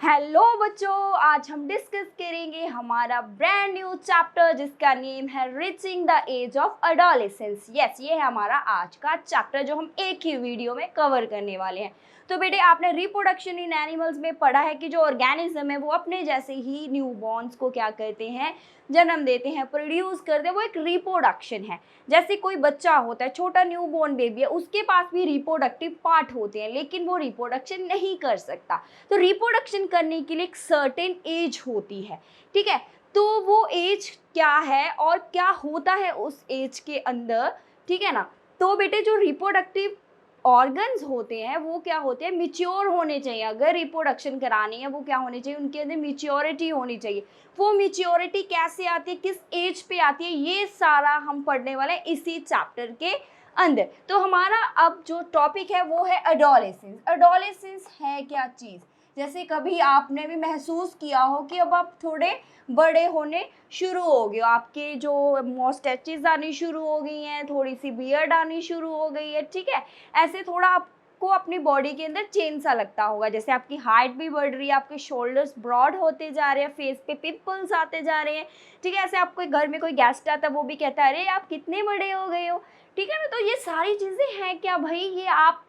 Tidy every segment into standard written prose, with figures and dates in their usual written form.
Hello बच्चों, आज हम डिस्कस करेंगे हमारा ब्रांड न्यू चैप्टर जिसका नेम है reaching the age of adolescence. Yes, ये है हमारा आज का चैप्टर जो हम एक ही वीडियो में कवर करने वाले हैं। तो बेटे, आपने रिप्रोडक्शन इन एनिमल्स में पढ़ा है कि जो ऑर्गेनिज्म है वो अपने जैसे ही न्यूबॉर्न्स को क्या करते हैं, जन्म देते हैं, प्रोड्यूस करते हैं। वो एक रिप्रोडक्शन है। जैसे कोई बच्चा होता है, छोटा न्यूबॉर्न बेबी है, उसके पास भी रिप्रोडक्टिव पार्ट होते हैं, लेकिन वो रिप्रोडक्शन नहीं कर सकता। तो रिप्रोडक्शन करने के लिए एक सर्टेन एज होती है, ठीक है। तो वो एज क्या है और क्या होता है उस एज के अंदर, ठीक है ना। तो बेटे, जो रिप्रोडक्टिव ऑर्गन्स होते हैं वो क्या होते हैं, मिच्योर होने चाहिए। अगर रिप्रोडक्शन करानी है वो क्या होने चाहिए, उनके अंदर मिच्योरिटी होनी चाहिए। वो मिच्योरिटी कैसे आती है, किस एज पे आती है, ये सारा हम पढ़ने वाले हैं इसी चैप्टर के अंदर। तो हमारा अब जो टॉपिक है वो है एडोलेसेंस। एडोलेसेंस है क्या चीज़, जैसे कभी आपने भी महसूस किया हो कि अब आप थोड़े बड़े होने शुरू हो गए हो, आपके जो मॉस्टैचेस आनी शुरू हो गई हैं, थोड़ी सी बियर्ड आनी शुरू हो गई है, ठीक है। ऐसे थोड़ा आपको अपनी बॉडी के अंदर चेंज सा लगता होगा, जैसे आपकी हाइट भी बढ़ रही है, आपके शोल्डर्स ब्रॉड होते जा रहे हैं, फेस पे पिंपल्स आते जा रहे हैं, ठीक है। ऐसे आपको घर में कोई गेस्ट आता है वो भी कहता है अरे आप कितने बड़े हो गए हो, ठीक है ना। तो ये सारी चीज़ें हैं क्या भाई, ये आप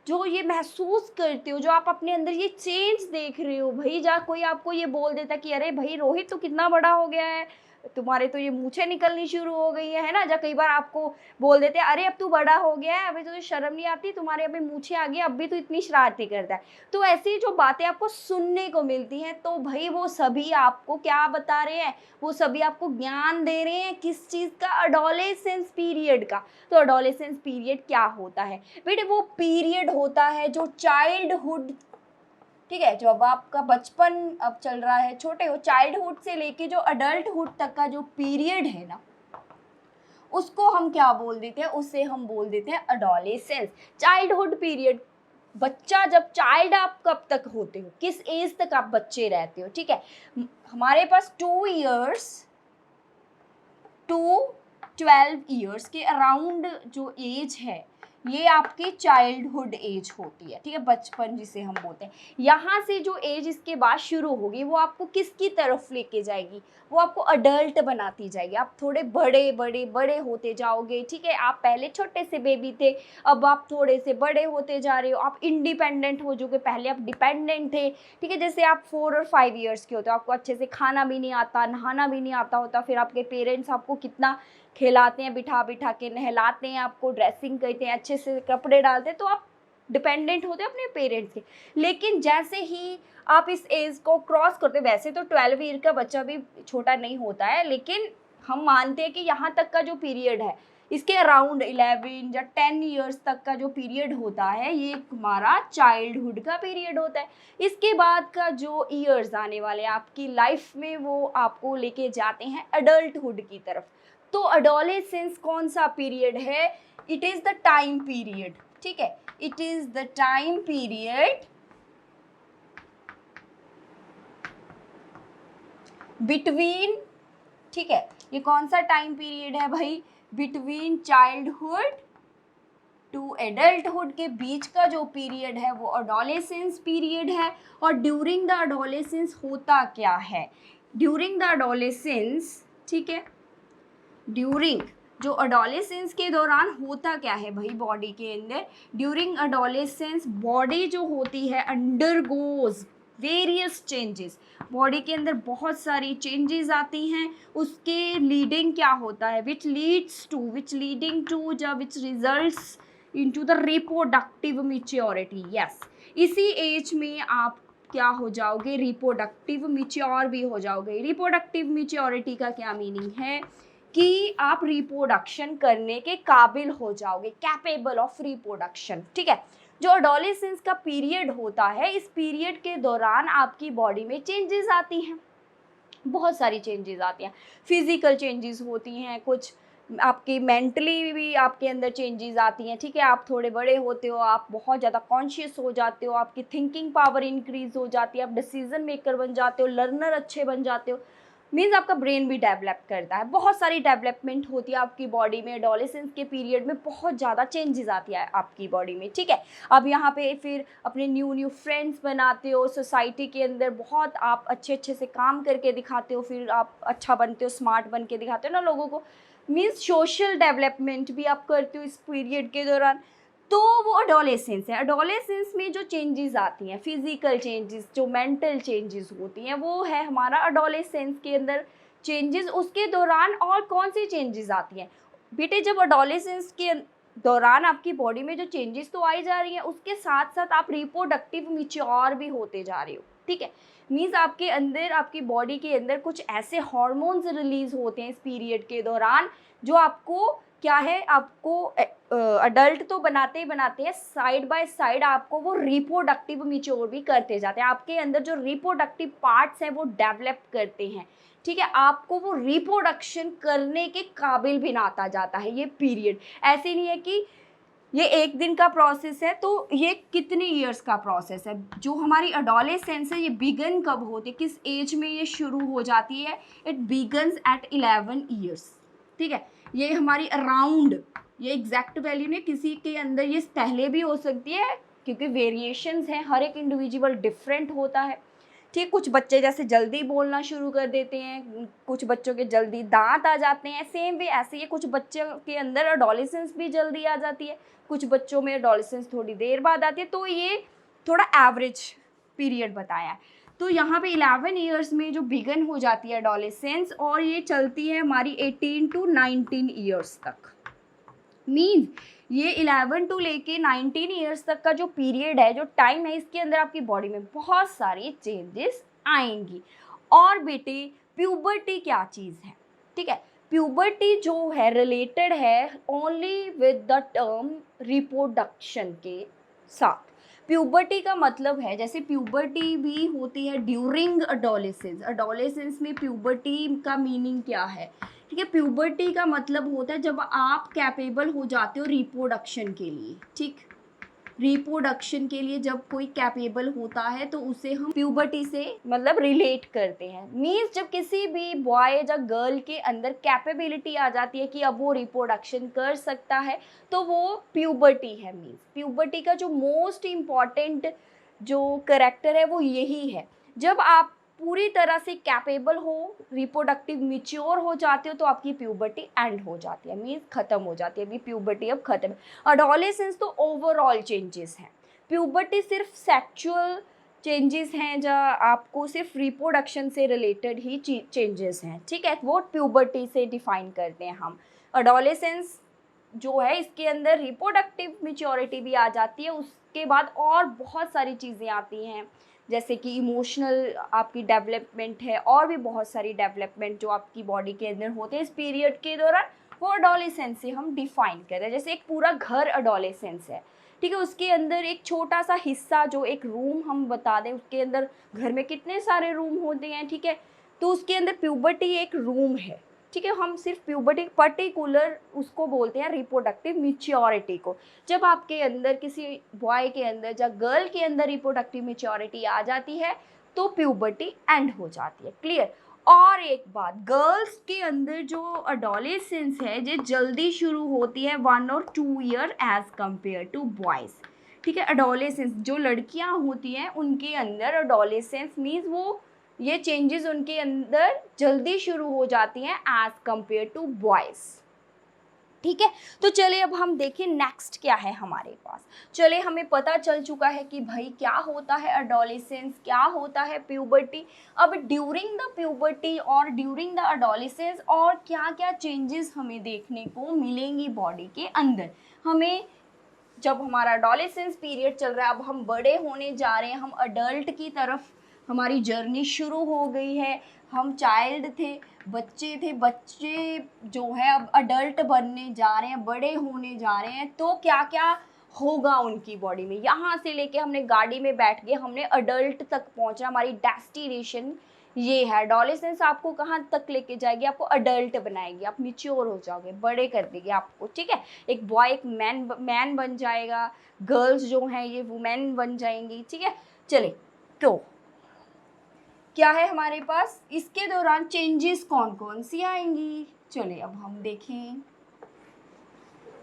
जो ये महसूस करते हो, जो आप अपने अंदर ये चेंज देख रहे हो भाई। जहाँ कोई आपको ये बोल देता कि अरे भाई रोहित तो कितना बड़ा हो गया है, तुम्हारे तो ये मूछें निकलनी शुरू हो गई है ना। जहाँ कई बार आपको बोल देते हैं अरे अब तू बड़ा हो गया है, अभी तुझे शर्म नहीं आती, तुम्हारे अभी मूछें आ गई, अब भी तू इतनी शरारती करता है। तो ऐसी जो बातें आपको सुनने को मिलती हैं, तो भाई वो सभी आपको क्या बता रहे हैं, वो सभी आपको ज्ञान दे रहे हैं किस चीज़ का, एडोलेसेंस पीरियड का। तो एडोलेसेंस पीरियड क्या होता है बेटे, वो पीरियड होता है जो चाइल्डहुड, ठीक है, जब आपका बचपन अब चल रहा है, छोटे हो, चाइल्डहुड से लेके जो अडल्टहुड तक का जो पीरियड है ना, उसको हम क्या बोल देते हैं, उसे हम बोल देते हैं एडोलेसेंस। चाइल्डहुड पीरियड, बच्चा जब चाइल्ड आप कब तक होते हो, किस एज तक आप बच्चे रहते हो, ठीक है। हमारे पास 2 years टू 12 years के अराउंड जो एज है, ये आपकी चाइल्डहुड एज होती है, ठीक है, बचपन जिसे हम बोलते हैं। यहाँ से जो एज इसके बाद शुरू होगी वो आपको किसकी तरफ लेके जाएगी, वो आपको अडल्ट बनाती जाएगी। आप थोड़े बड़े बड़े बड़े होते जाओगे, ठीक है। आप पहले छोटे से बेबी थे, अब आप थोड़े से बड़े होते जा रहे हो, आप इंडिपेंडेंट हो जाओगे, पहले आप डिपेंडेंट थे, ठीक है। जैसे आप 4 और 5 years के होते हो, आपको अच्छे से खाना भी नहीं आता, नहाना भी नहीं आता होता, फिर आपके पेरेंट्स आपको कितना खिलाते हैं, बिठा बिठा के नहलाते हैं, आपको ड्रेसिंग करते हैं, अच्छे से कपड़े डालते हैं, तो आप डिपेंडेंट होते हैं अपने पेरेंट्स के। लेकिन जैसे ही आप इस एज को क्रॉस करते, वैसे तो 12 ईयर का बच्चा भी छोटा नहीं होता है, लेकिन हम मानते हैं कि यहाँ तक का जो पीरियड है, इसके अराउंड 11 या 10 ईयर्स तक का जो पीरियड होता है, ये हमारा चाइल्डहुड का पीरियड होता है। इसके बाद का जो ईयर्स आने वाले आपकी लाइफ में, वो आपको लेके जाते हैं अडल्टहुड की तरफ। तो एडोलेसेंस कौन सा पीरियड है, it is the time period, ठीक है, it is the time period between, ठीक है, ये कौन सा टाइम पीरियड है भाई, बिटवीन चाइल्डहुड टू एडल्टहुड के बीच का जो पीरियड है वो एडोलेसेंस पीरियड है। और ड्यूरिंग द एडोलेसेंस होता क्या है, ड्यूरिंग द एडोलेसेंस, ठीक है, ड्यूरिंग जो एडोलेसेंस के दौरान होता क्या है भाई बॉडी के अंदर, ड्यूरिंग एडोलेसेंस बॉडी जो होती है अंडरगोज वेरियस चेंजेस, बॉडी के अंदर बहुत सारी चेंजेस आती हैं। उसके लीडिंग क्या होता है, विच लीडिंग टू जब which results into the reproductive maturity. Yes, इसी एज में आप क्या हो जाओगे, रिप्रोडक्टिव मैच्योर भी हो जाओगे। रिप्रोडक्टिव मैच्योरिटी का क्या मीनिंग है कि आप रिप्रोडक्शन करने के काबिल हो जाओगे, कैपेबल ऑफ रिप्रोडक्शन, ठीक है। जो एडोलेसेंस का पीरियड होता है, इस पीरियड के दौरान आपकी बॉडी में चेंजेस आती हैं, बहुत सारी चेंजेस आती हैं। फिजिकल चेंजेस होती हैं, कुछ आपकी मेंटली भी आपके अंदर चेंजेस आती हैं, ठीक है। आप थोड़े बड़े होते हो, आप बहुत ज़्यादा कॉन्शियस हो जाते हो, आपकी थिंकिंग पावर इंक्रीज हो जाती है, आप डिसीजन मेकर बन जाते हो, लर्नर अच्छे बन जाते हो। मीन्स आपका ब्रेन भी डेवलप करता है, बहुत सारी डेवलपमेंट होती है आपकी बॉडी में। एडोलेसेंस के पीरियड में बहुत ज़्यादा चेंजेस आती है आपकी बॉडी में, ठीक है। अब यहाँ पे फिर अपने न्यू फ्रेंड्स बनाते हो, सोसाइटी के अंदर बहुत आप अच्छे अच्छे से काम करके दिखाते हो, फिर आप अच्छा बनते हो, स्मार्ट बन के दिखाते हो ना लोगों को। मीन्स सोशल डेवलपमेंट भी आप करते हो इस पीरियड के दौरान। तो वो एडोलेसेंस है। एडोलेसेंस में जो चेंजेस आती हैं, फिजिकल चेंजेस, जो मेंटल चेंजेस होती हैं, वो है हमारा एडोलेसेंस के अंदर चेंजेस। उसके दौरान और कौन सी चेंजेस आती हैं बेटे? जब एडोलेसेंस के दौरान आपकी बॉडी में जो चेंजेस तो आई जा रही हैं, उसके साथ साथ आप रिप्रोडक्टिव मिच्योर भी होते जा रहे हो, ठीक है। मीन्स आपके अंदर, आपकी बॉडी के अंदर कुछ ऐसे हार्मोन्स रिलीज होते हैं इस पीरियड के दौरान, जो आपको क्या है, आपको अडल्ट तो बनाते ही बनाते हैं, साइड बाय साइड आपको वो रिप्रोडक्टिव मिच्योर भी करते जाते हैं। आपके अंदर जो रिप्रोडक्टिव पार्ट्स हैं वो डेवलप करते हैं, ठीक है। आपको वो रिप्रोडक्शन करने के काबिल भी बनाता जाता है ये पीरियड। ऐसे नहीं है कि ये एक दिन का प्रोसेस है, तो ये कितने ईयर्स का प्रोसेस है। जो हमारी एडोलेसेंस है, ये बिगन कब होती है, किस एज में ये शुरू हो जाती है? इट बिगन्स एट 11 ईयर्स, ठीक है। ये हमारी अराउंड, ये एग्जैक्ट वैल्यू नहीं, किसी के अंदर ये पहले भी हो सकती है, क्योंकि वेरिएशंस हैं, हर एक इंडिविजुअल डिफरेंट होता है, ठीक। कुछ बच्चे जैसे जल्दी बोलना शुरू कर देते हैं, कुछ बच्चों के जल्दी दांत आ जाते हैं, सेम वे ऐसे ही कुछ बच्चों के अंदर एडोलेसेंस भी जल्दी आ जाती है, कुछ बच्चों में एडोलेसेंस थोड़ी देर बाद आती है। तो ये थोड़ा एवरेज पीरियड बताया है। तो यहाँ पे 11 ईयर्स में जो बिगन हो जाती है एडोलेसेंस, और ये चलती है हमारी 18 टू 19 ईयर्स तक। मीन्स ये 11 टू लेके 19 ईयर्स तक का जो पीरियड है, जो टाइम है, इसके अंदर आपकी बॉडी में बहुत सारी चेंजेस आएंगी। और बेटे प्यूबर्टी क्या चीज़ है, ठीक है। प्यूबर्टी जो है रिलेटेड है only with the term reproduction के साथ। प्यूबर्टी का मतलब है, जैसे प्यूबर्टी भी होती है ड्यूरिंग एडोलेसेंस। एडोलेसेंस में प्यूबर्टी का मीनिंग क्या है, ठीक है। प्यूबर्टी का मतलब होता है जब आप कैपेबल हो जाते हो रिप्रोडक्शन के लिए, ठीक। रिप्रोडक्शन के लिए जब कोई कैपेबल होता है तो उसे हम प्यूबर्टी से मतलब रिलेट करते हैं। मीन्स जब किसी भी बॉय या गर्ल के अंदर कैपेबिलिटी आ जाती है कि अब वो रिप्रोडक्शन कर सकता है, तो वो प्यूबर्टी है। मीन्स प्यूबर्टी का जो मोस्ट इम्पॉर्टेंट जो करेक्टर है वो यही है। जब आप पूरी तरह से कैपेबल हो, रिप्रोडक्टिव मिच्योर हो जाते हो, तो आपकी प्यूबर्टी एंड हो जाती है, मीन्स खत्म हो जाती है, अभी प्यूबर्टी अब खत्म है। एडोलेसेंस तो ओवरऑल चेंजेस हैं, प्यूबर्टी सिर्फ सेक्सुअल चेंजेस हैं, जहाँ आपको सिर्फ रिप्रोडक्शन से रिलेटेड ही चेंजेस हैं, ठीक है। वो प्यूबर्टी से डिफाइन करते हैं हम। एडोलेसेंस जो है, इसके अंदर रिप्रोडक्टिव मैच्योरिटी भी आ जाती है, उसके बाद और बहुत सारी चीज़ें आती हैं, जैसे कि इमोशनल आपकी डेवलपमेंट है, और भी बहुत सारी डेवलपमेंट जो आपकी बॉडी के अंदर होते हैं इस पीरियड के दौरान, वो एडोलेसेंस से हम डिफाइन कर रहे हैं। जैसे एक पूरा घर एडोलेसेंस है, ठीक है। उसके अंदर एक छोटा सा हिस्सा, जो एक रूम हम बता दें, उसके अंदर घर में कितने सारे रूम होते हैं, ठीक है। तो उसके अंदर प्यूबर्टी एक रूम है, ठीक है। हम सिर्फ प्यूबर्टी पर्टिकुलर उसको बोलते हैं रिप्रोडक्टिव मैच्योरिटी को। जब आपके अंदर किसी बॉय के अंदर या गर्ल के अंदर रिप्रोडक्टिव मैच्योरिटी आ जाती है, तो प्यूबर्टी एंड हो जाती है, क्लियर। और एक बात, गर्ल्स के अंदर जो एडोलेसेंस है ये जल्दी शुरू होती है 1 और 2 year as compare to boys, ठीक है। एडोलेसेंस जो लड़कियां होती हैं उनके अंदर एडोलेसेंस मीन्स वो ये चेंजेस उनके अंदर जल्दी शुरू हो जाती हैं एज कंपेयर टू बॉयज़, ठीक है। तो चलिए अब हम देखें नेक्स्ट क्या है हमारे पास। चलिए हमें पता चल चुका है कि भाई क्या होता है एडोलेसेंस, क्या होता है प्यूबर्टी। अब ड्यूरिंग द प्यूबर्टी और ड्यूरिंग द एडोलेसेंस और क्या क्या चेंजेस हमें देखने को मिलेंगी बॉडी के अंदर। हमें जब हमारा एडोलेसेंस पीरियड चल रहा है, अब हम बड़े होने जा रहे हैं, हम अडल्ट की तरफ हमारी जर्नी शुरू हो गई है। हम चाइल्ड थे, बच्चे जो है अब अडल्ट बनने जा रहे हैं, बड़े होने जा रहे हैं, तो क्या क्या होगा उनकी बॉडी में। यहाँ से लेके हमने गाड़ी में बैठ के हमने अडल्ट तक पहुँचना, हमारी डेस्टिनेशन ये है। एडोलेसेंस आपको कहाँ तक लेके जाएगी, आपको अडल्ट बनाएगी, आप मैच्योर हो जाओगे, बड़े कर देगी आपको, ठीक है। एक बॉय एक मैन बन जाएगा, गर्ल्स जो हैं ये वुमेन बन जाएंगी, ठीक है। चले तो क्या है हमारे पास, इसके दौरान चेंजेस कौन कौन सी आएंगी। चलिए अब हम देखें।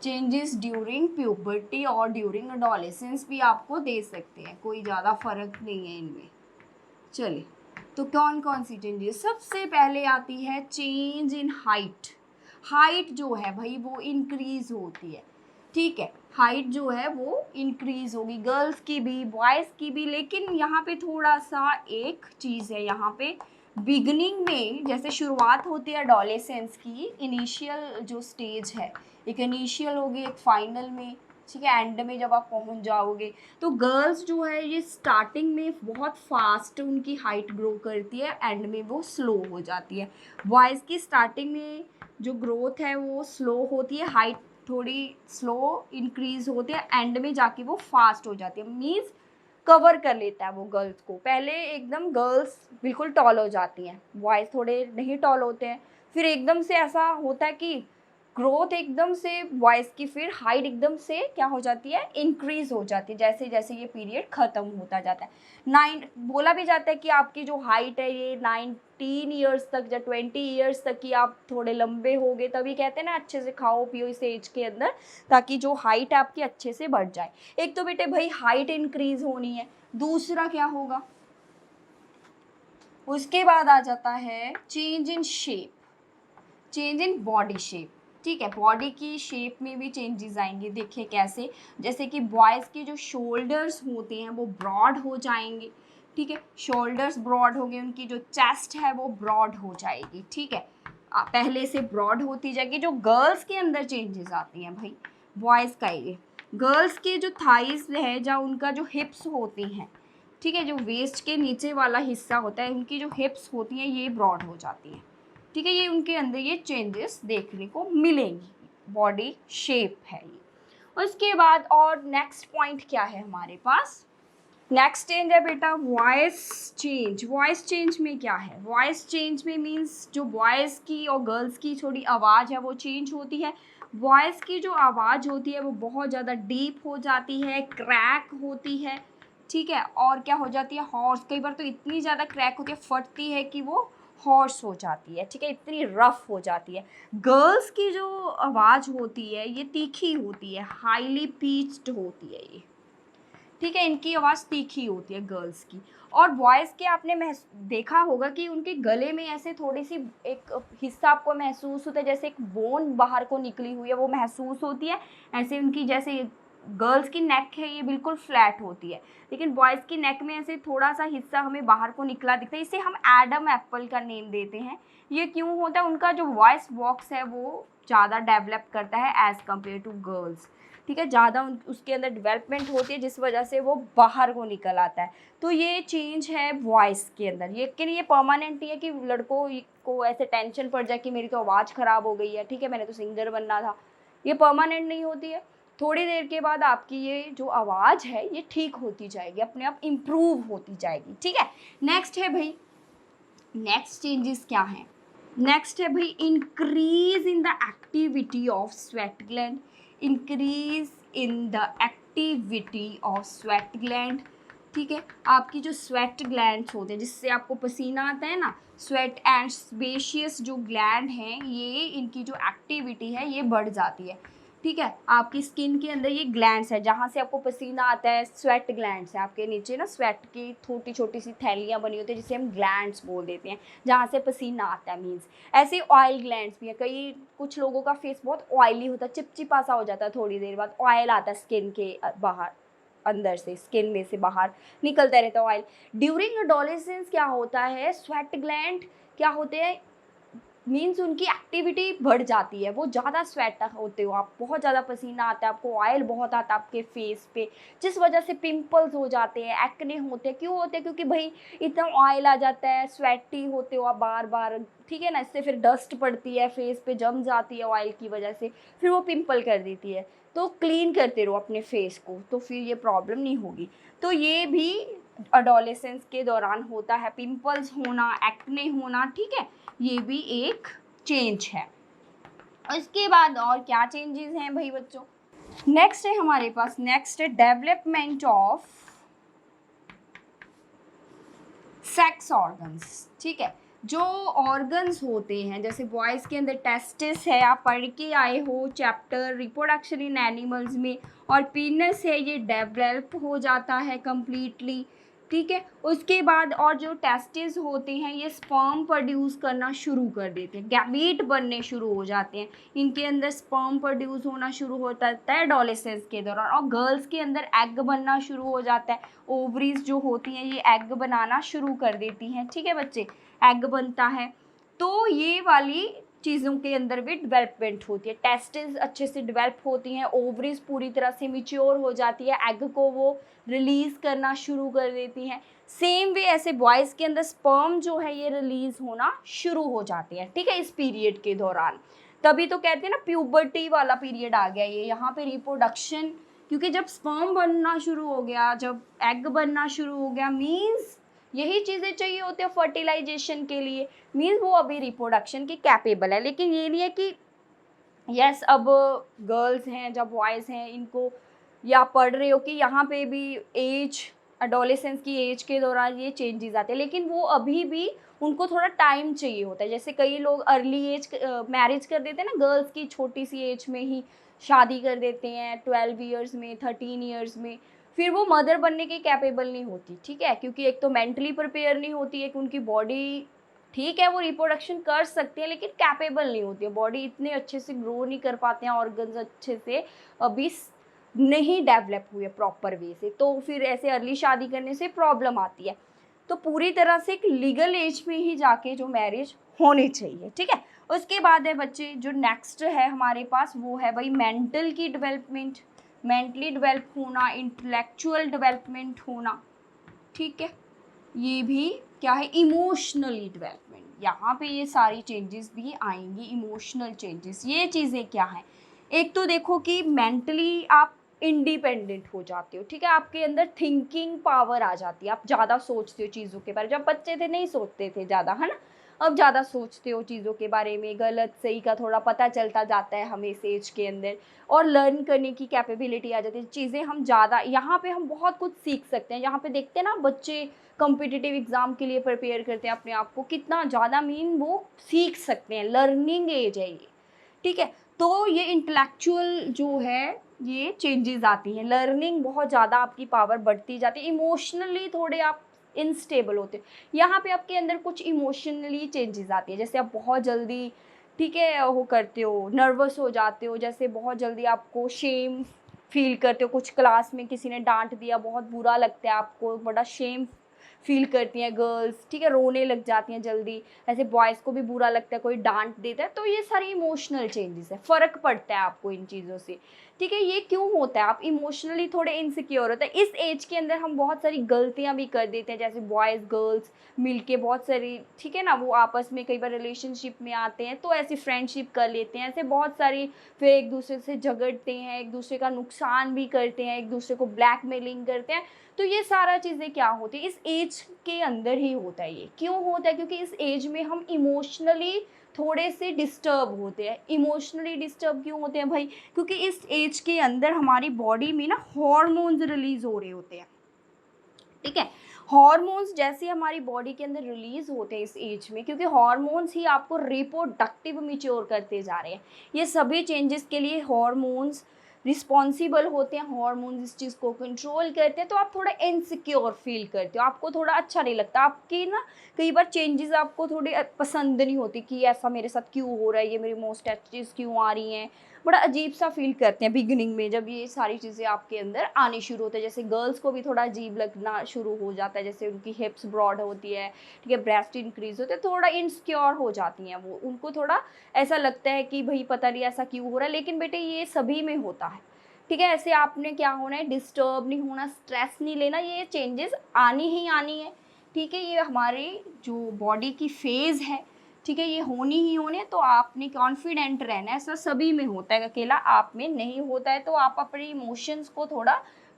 चेंजेस ड्यूरिंग प्यूबर्टी और ड्यूरिंग एडोलेसेंस भी आपको दे सकते हैं, कोई ज़्यादा फर्क नहीं है इनमें। चलिए तो कौन कौन सी चेंजेस, सबसे पहले आती है चेंज इन हाइट। हाइट जो है भाई वो इंक्रीज होती है, ठीक है, हाइट जो है वो इंक्रीज होगी, गर्ल्स की भी बॉयज़ की भी। लेकिन यहाँ पे थोड़ा सा एक चीज़ है, यहाँ पे बिगनिंग में जैसे शुरुआत होती है एडोलेसेंस की, इनिशियल जो स्टेज है, एक इनिशियल होगी एक फाइनल में, ठीक है, एंड में जब आप पहुंच जाओगे तो गर्ल्स जो है ये स्टार्टिंग में बहुत फास्ट उनकी हाइट ग्रो करती है, एंड में वो स्लो हो जाती है। बॉयज़ की स्टार्टिंग में जो ग्रोथ है वो स्लो होती है, हाइट थोड़ी स्लो इंक्रीज होती है, एंड में जाके वो फास्ट हो जाती है, मीन्स कवर कर लेता है वो गर्ल्स को। पहले एकदम गर्ल्स बिल्कुल टॉल हो जाती हैं, बॉयज़ थोड़े नहीं टॉल होते हैं, फिर एकदम से ऐसा होता है कि ग्रोथ एकदम से बॉयज़ की, फिर हाइट एकदम से क्या हो जाती है, इंक्रीज हो जाती है जैसे जैसे ये पीरियड ख़त्म होता जाता है। बोला भी जाता है कि आपकी जो हाइट है ये 19 ईयर्स तक या 20 ईयर्स तक की आप थोड़े लंबे होगे, तभी कहते हैं ना अच्छे से खाओ पियो इस एज के अंदर, ताकि जो हाइट आपकी अच्छे से बढ़ जाए। एक तो बेटे भाई हाइट इंक्रीज होनी है, दूसरा क्या होगा, उसके बाद आ जाता है change in shape, change in body shape, ठीक है, बॉडी की शेप में भी चेंजेस आएंगे। देखिए कैसे, जैसे कि बॉयज़ के जो शोल्डर्स होते हैं वो ब्रॉड हो जाएंगे, ठीक है, शोल्डर्स ब्रॉड हो गए, उनकी जो चेस्ट है वो ब्रॉड हो जाएगी, ठीक है, पहले से ब्रॉड होती जाएगी। जो गर्ल्स के अंदर चेंजेस आती हैं भाई, बॉयज़ का ये, गर्ल्स के जो थाइस है या उनका जो हिप्स होती हैं, ठीक है, जो वेस्ट के नीचे वाला हिस्सा होता है, उनकी जो हिप्स होती हैं ये ब्रॉड हो जाती हैं, ठीक है, ये उनके अंदर ये चेंजेस देखने को मिलेंगी, बॉडी शेप है ये। उसके बाद और नेक्स्ट पॉइंट क्या है हमारे पास, नेक्स्ट चेंज है बेटा वॉइस चेंज। वॉइस चेंज में क्या है, वॉइस चेंज में मीन्स जो बॉयज़ की और गर्ल्स की थोड़ी आवाज़ है वो चेंज होती है। बॉयज़ की जो आवाज़ होती है वो बहुत ज़्यादा डीप हो जाती है, क्रैक होती है, ठीक है, और क्या हो जाती है, हॉर्स, कई बार तो इतनी ज़्यादा क्रैक होती है, फटती है कि वो हॉर्स हो जाती है, ठीक है, इतनी रफ हो जाती है। गर्ल्स की जो आवाज़ होती है ये तीखी होती है, हाईली पिच्ड होती है ये, ठीक है, इनकी आवाज़ तीखी होती है गर्ल्स की। और बॉयज़ के आपने देखा होगा कि उनके गले में ऐसे थोड़ी सी एक हिस्सा आपको महसूस होता है, जैसे एक बोन बाहर को निकली हुई है वो महसूस होती है, ऐसे उनकी जैसे गर्ल्स की नेक है ये बिल्कुल फ्लैट होती है, लेकिन बॉयज़ की नेक में ऐसे थोड़ा सा हिस्सा हमें बाहर को निकला दिखता है, इसे हम एडम एप्पल का नेम देते हैं। ये क्यों होता है, उनका जो वॉइस बॉक्स है वो ज़्यादा डेवलप करता है एज़ कम्पेयर टू गर्ल्स, ठीक है, ज़्यादा उसके अंदर डेवलपमेंट होती है जिस वजह से वो बाहर को निकल आता है। तो ये चेंज है वॉइस के अंदर, लेकिन ये परमानेंट नहीं है कि लड़कों को ऐसे टेंशन पड़ जाए कि मेरी तो आवाज़ ख़राब हो गई है, ठीक है, मैंने तो सिंगर बनना था, ये परमानेंट नहीं होती है। थोड़ी देर के बाद आपकी ये जो आवाज़ है ये ठीक होती जाएगी, अपने आप इम्प्रूव होती जाएगी, ठीक है। नेक्स्ट है भाई, नेक्स्ट चेंजेस क्या हैं, नेक्स्ट है भाई increase in the activity of sweat gland, increase in the activity of sweat gland, ठीक है, आपकी जो स्वेट ग्लैंड्स होते हैं जिससे आपको पसीना आता है ना, स्वेट एंड सेबेशियस जो ग्लैंड हैं ये, इनकी जो एक्टिविटी है ये बढ़ जाती है, ठीक है, आपकी स्किन के अंदर ये ग्लैंड्स है जहाँ से आपको पसीना आता है, स्वेट ग्लैंड्स है आपके नीचे ना, स्वेट की छोटी छोटी सी थैलियाँ बनी होती है जिसे हम ग्लैंड्स बोल देते हैं, जहाँ से पसीना आता है मीन्स। ऐसे ऑयल ग्लैंड्स भी है, कई कुछ लोगों का फेस बहुत ऑयली होता है, चिपचिपा सा हो जाता है, थोड़ी देर बाद ऑयल आता है स्किन के बाहर, अंदर से स्किन में से बाहर निकलता रहता है ऑयल। ड्यूरिंग एडोलेसेंस क्या होता है, स्वेट ग्लैंड क्या होते हैं, मीन्स उनकी एक्टिविटी बढ़ जाती है, वो ज़्यादा स्वेट होते हो आप, बहुत ज़्यादा पसीना आता है आपको, ऑयल बहुत आता है आपके फेस पे, जिस वजह से पिंपल्स हो जाते हैं, एक्ने होते हैं। क्यों होते हैं, क्योंकि भाई इतना ऑयल आ जाता है, स्वेटी होते हो आप बार बार, ठीक है ना, इससे फिर डस्ट पड़ती है फेस पे, जम जाती है ऑयल की वजह से, फिर वो पिंपल कर देती है। तो क्लीन करते रहो अपने फेस को, तो फिर ये प्रॉब्लम नहीं होगी। तो ये भी एडोलेसेंस के दौरान होता है, पिंपल्स होना, एक्ने होना, ठीक है, ये भी एक चेंज है। इसके बाद और क्या चेंजेस हैं भाई बच्चों, नेक्स्ट है हमारे पास, नेक्स्ट है डेवलपमेंट ऑफ सेक्स ऑर्गन्स, ठीक है। जो ऑर्गन्स होते हैं जैसे बॉयज़ के अंदर टेस्टिस है, आप पढ़ के आए हो चैप्टर रिप्रोडक्शन इन एनिमल्स में, और पीनस है ये डेवलप हो जाता है कम्प्लीटली, ठीक है। उसके बाद और जो टेस्टिस होते हैं ये स्पर्म प्रोड्यूस करना शुरू कर देते हैं, गैमीट बनने शुरू हो जाते हैं, इनके अंदर स्पर्म प्रोड्यूस होना शुरू होता है एडोलेसेंस के दौरान, और गर्ल्स के अंदर एग बनना शुरू हो जाता है, ओवरीज जो होती हैं ये एग बनाना शुरू कर देती हैं, ठीक है बच्चे, एग बनता है। तो ये वाली चीज़ों के अंदर भी डेवलपमेंट होती है, टेस्टिस अच्छे से डेवलप होती हैं, ओवरीज पूरी तरह से मिच्योर हो जाती है, एग को वो रिलीज़ करना शुरू कर देती हैं। सेम वे ऐसे बॉयज़ के अंदर स्पर्म जो है ये रिलीज़ होना शुरू हो जाते हैं, ठीक है, इस पीरियड के दौरान। तभी तो कहते हैं ना प्यूबर्टी वाला पीरियड आ गया ये, यहाँ पे रिप्रोडक्शन, क्योंकि जब स्पर्म बनना शुरू हो गया, जब एग बनना शुरू हो गया, मीन्स यही चीज़ें चाहिए होती है फर्टिलाइजेशन के लिए, मीन्स वो अभी रिप्रोडक्शन के कैपेबल है। लेकिन ये नहीं है कि यस अब गर्ल्स हैं जब बॉयज़ हैं इनको, या पढ़ रहे हो कि यहाँ पे भी एज एडोलेसेंस की एज के दौरान ये चेंजेस आते हैं, लेकिन वो अभी भी उनको थोड़ा टाइम चाहिए होता है। जैसे कई लोग अर्ली एज मैरिज कर देते हैं ना, गर्ल्स की छोटी सी एज में ही शादी कर देते हैं, 12 ईयर्स में, 13 ईयर्स में, फिर वो मदर बनने के कैपेबल नहीं होती, ठीक है, क्योंकि एक तो मेंटली प्रिपेयर नहीं होती है कि उनकी बॉडी, ठीक है वो रिप्रोडक्शन कर सकते हैं लेकिन कैपेबल नहीं होती है, बॉडी इतने अच्छे से ग्रो नहीं कर पाते हैं, ऑर्गन्स अच्छे से अभी नहीं डेवलप हुए प्रॉपर वे से, तो फिर ऐसे अर्ली शादी करने से प्रॉब्लम आती है। तो पूरी तरह से एक लीगल एज में ही जाके जो मैरिज होनी चाहिए, ठीक है। उसके बाद है बच्चे जो नेक्स्ट है हमारे पास, वो है भाई मेंटल की डेवलपमेंट, मेंटली डेवलप होना, इंटेलेक्चुअल डेवलपमेंट होना, ठीक है। ये भी क्या है, इमोशनली डेवलपमेंट, यहाँ पे ये सारी चेंजेस भी आएंगी, इमोशनल चेंजेस। ये चीज़ें क्या हैं, एक तो देखो कि मेंटली आप इंडिपेंडेंट हो जाते हो, ठीक है, आपके अंदर थिंकिंग पावर आ जाती है, आप ज़्यादा सोचते हो चीज़ों के बारे में, जब बच्चे थे नहीं सोचते थे ज़्यादा, है ना, अब ज़्यादा सोचते हो चीज़ों के बारे में, गलत सही का थोड़ा पता चलता जाता है हमें इस एज के अंदर, और लर्न करने की कैपेबिलिटी आ जाती है, चीज़ें हम ज़्यादा, यहाँ पे हम बहुत कुछ सीख सकते हैं। यहाँ पे देखते हैं ना बच्चे कॉम्पिटिटिव एग्ज़ाम के लिए प्रिपेयर करते हैं अपने आप को, कितना ज़्यादा मीन वो सीख सकते हैं, लर्निंग एज है ये, ठीक है। तो ये इंटेलेक्चुअल जो है ये चेंजेस आती हैं, लर्निंग बहुत ज़्यादा आपकी पावर बढ़ती जाती है, इमोशनली थोड़े आप इनस्टेबल होते हो, यहाँ पे आपके अंदर कुछ इमोशनली चेंजेस आती है, जैसे आप बहुत जल्दी, ठीक है, वो करते हो, नर्वस हो जाते हो, जैसे बहुत जल्दी आपको शेम फील करते हो, कुछ क्लास में किसी ने डांट दिया, बहुत बुरा लगता है आपको, बड़ा शेम फील करती हैं गर्ल्स, ठीक है, रोने लग जाती हैं जल्दी, ऐसे बॉयज़ को भी बुरा लगता है कोई डांट देता है, तो ये सारी इमोशनल चेंजेस है, फ़र्क पड़ता है आपको इन चीज़ों से, ठीक है। ये क्यों होता है, आप इमोशनली थोड़े इनसिक्योर होते हैं, इस एज के अंदर हम बहुत सारी गलतियाँ भी कर देते हैं, जैसे बॉयज़ गर्ल्स मिलके बहुत सारी, ठीक है ना, वो आपस में कई बार रिलेशनशिप में आते हैं तो ऐसी फ्रेंडशिप कर लेते हैं, ऐसे बहुत सारी, फिर एक दूसरे से झगड़ते हैं, एक दूसरे का नुकसान भी करते हैं, एक दूसरे को ब्लैकमेलिंग करते हैं, तो ये सारा चीज़ें क्या होती है, इस एज के अंदर ही होता है। ये क्यों होता है, क्योंकि इस एज में हम इमोशनली थोड़े से डिस्टर्ब होते हैं। इमोशनली डिस्टर्ब क्यों होते हैं भाई, क्योंकि इस एज के अंदर हमारी बॉडी में ना हॉर्मोन्स रिलीज हो रहे होते हैं, ठीक है। हॉर्मोन्स जैसे हमारी बॉडी के अंदर रिलीज होते हैं इस एज में, क्योंकि हॉर्मोन्स ही आपको रिप्रोडक्टिव मैच्योर करते जा रहे हैं, ये सभी चेंजेस के लिए हॉर्मोन्स रिस्पॉन्सिबल होते हैं, हॉर्मोन्स इस चीज़ को कंट्रोल करते हैं, तो आप थोड़ा इनसिक्योर फील करते हो, आपको थोड़ा अच्छा नहीं लगता, आपकी ना कई बार चेंजेस आपको थोड़ी पसंद नहीं होती कि ऐसा मेरे साथ क्यों हो रहा है, ये मेरी मोस्ट चीज़ क्यों आ रही हैं, बड़ा अजीब सा फील करते हैं बिगिनिंग में, जब ये सारी चीज़ें आपके अंदर आनी शुरू होती है। जैसे गर्ल्स को भी थोड़ा अजीब लगना शुरू हो जाता है, जैसे उनकी हिप्स ब्रॉड होती है, ठीक है, ब्रेस्ट इंक्रीज होते हैं, थोड़ा इनसिक्योर हो जाती हैं वो, उनको थोड़ा ऐसा लगता है कि भाई पता नहीं ऐसा क्यों हो रहा है, लेकिन बेटे ये सभी में होता है, ठीक है। ऐसे आपने क्या होना है, डिस्टर्ब नहीं होना, स्ट्रेस नहीं लेना, ये चेंजेस आनी ही आनी है, ठीक है, ये हमारी जो बॉडी की फेज़ है, ठीक है, ये होनी ही होनी है, तो आपने कॉन्फिडेंट रहना है, ऐसा सभी में होता है, अकेला आप में नहीं होता है, तो आप अपने इमोशंस को थोड़ा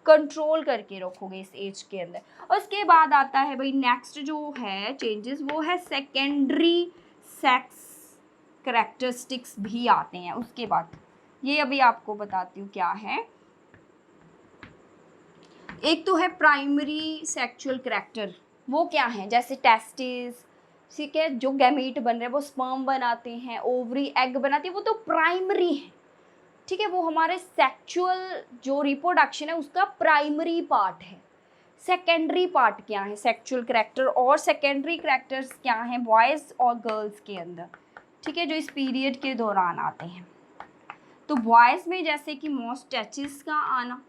कंट्रोल करके रखोगे इस एज के अंदर। उसके बाद आता है भाई नेक्स्ट जो है चेंजेस, वो है सेकेंडरी सेक्स करेक्टरिस्टिक्स भी आते हैं उसके बाद, ये अभी आपको बताती हूँ क्या है। एक तो है प्राइमरी सेक्सुअल करैक्टर, वो क्या हैं, जैसे टेस्टिस, ठीक है, जो गैमीट बन रहे हैं वो स्पर्म बनाते हैं, ओवरी एग बनाती है, वो तो प्राइमरी है, ठीक है, वो हमारे सेक्सुअल जो रिप्रोडक्शन है उसका प्राइमरी पार्ट है। सेकेंडरी पार्ट क्या है, सेक्सुअल करैक्टर और सेकेंडरी करैक्टर्स क्या हैं बॉयज़ और गर्ल्स के अंदर, ठीक है, जो इस पीरियड के दौरान आते हैं। तो बॉयज़ में जैसे कि मोस्टैचिस का आना,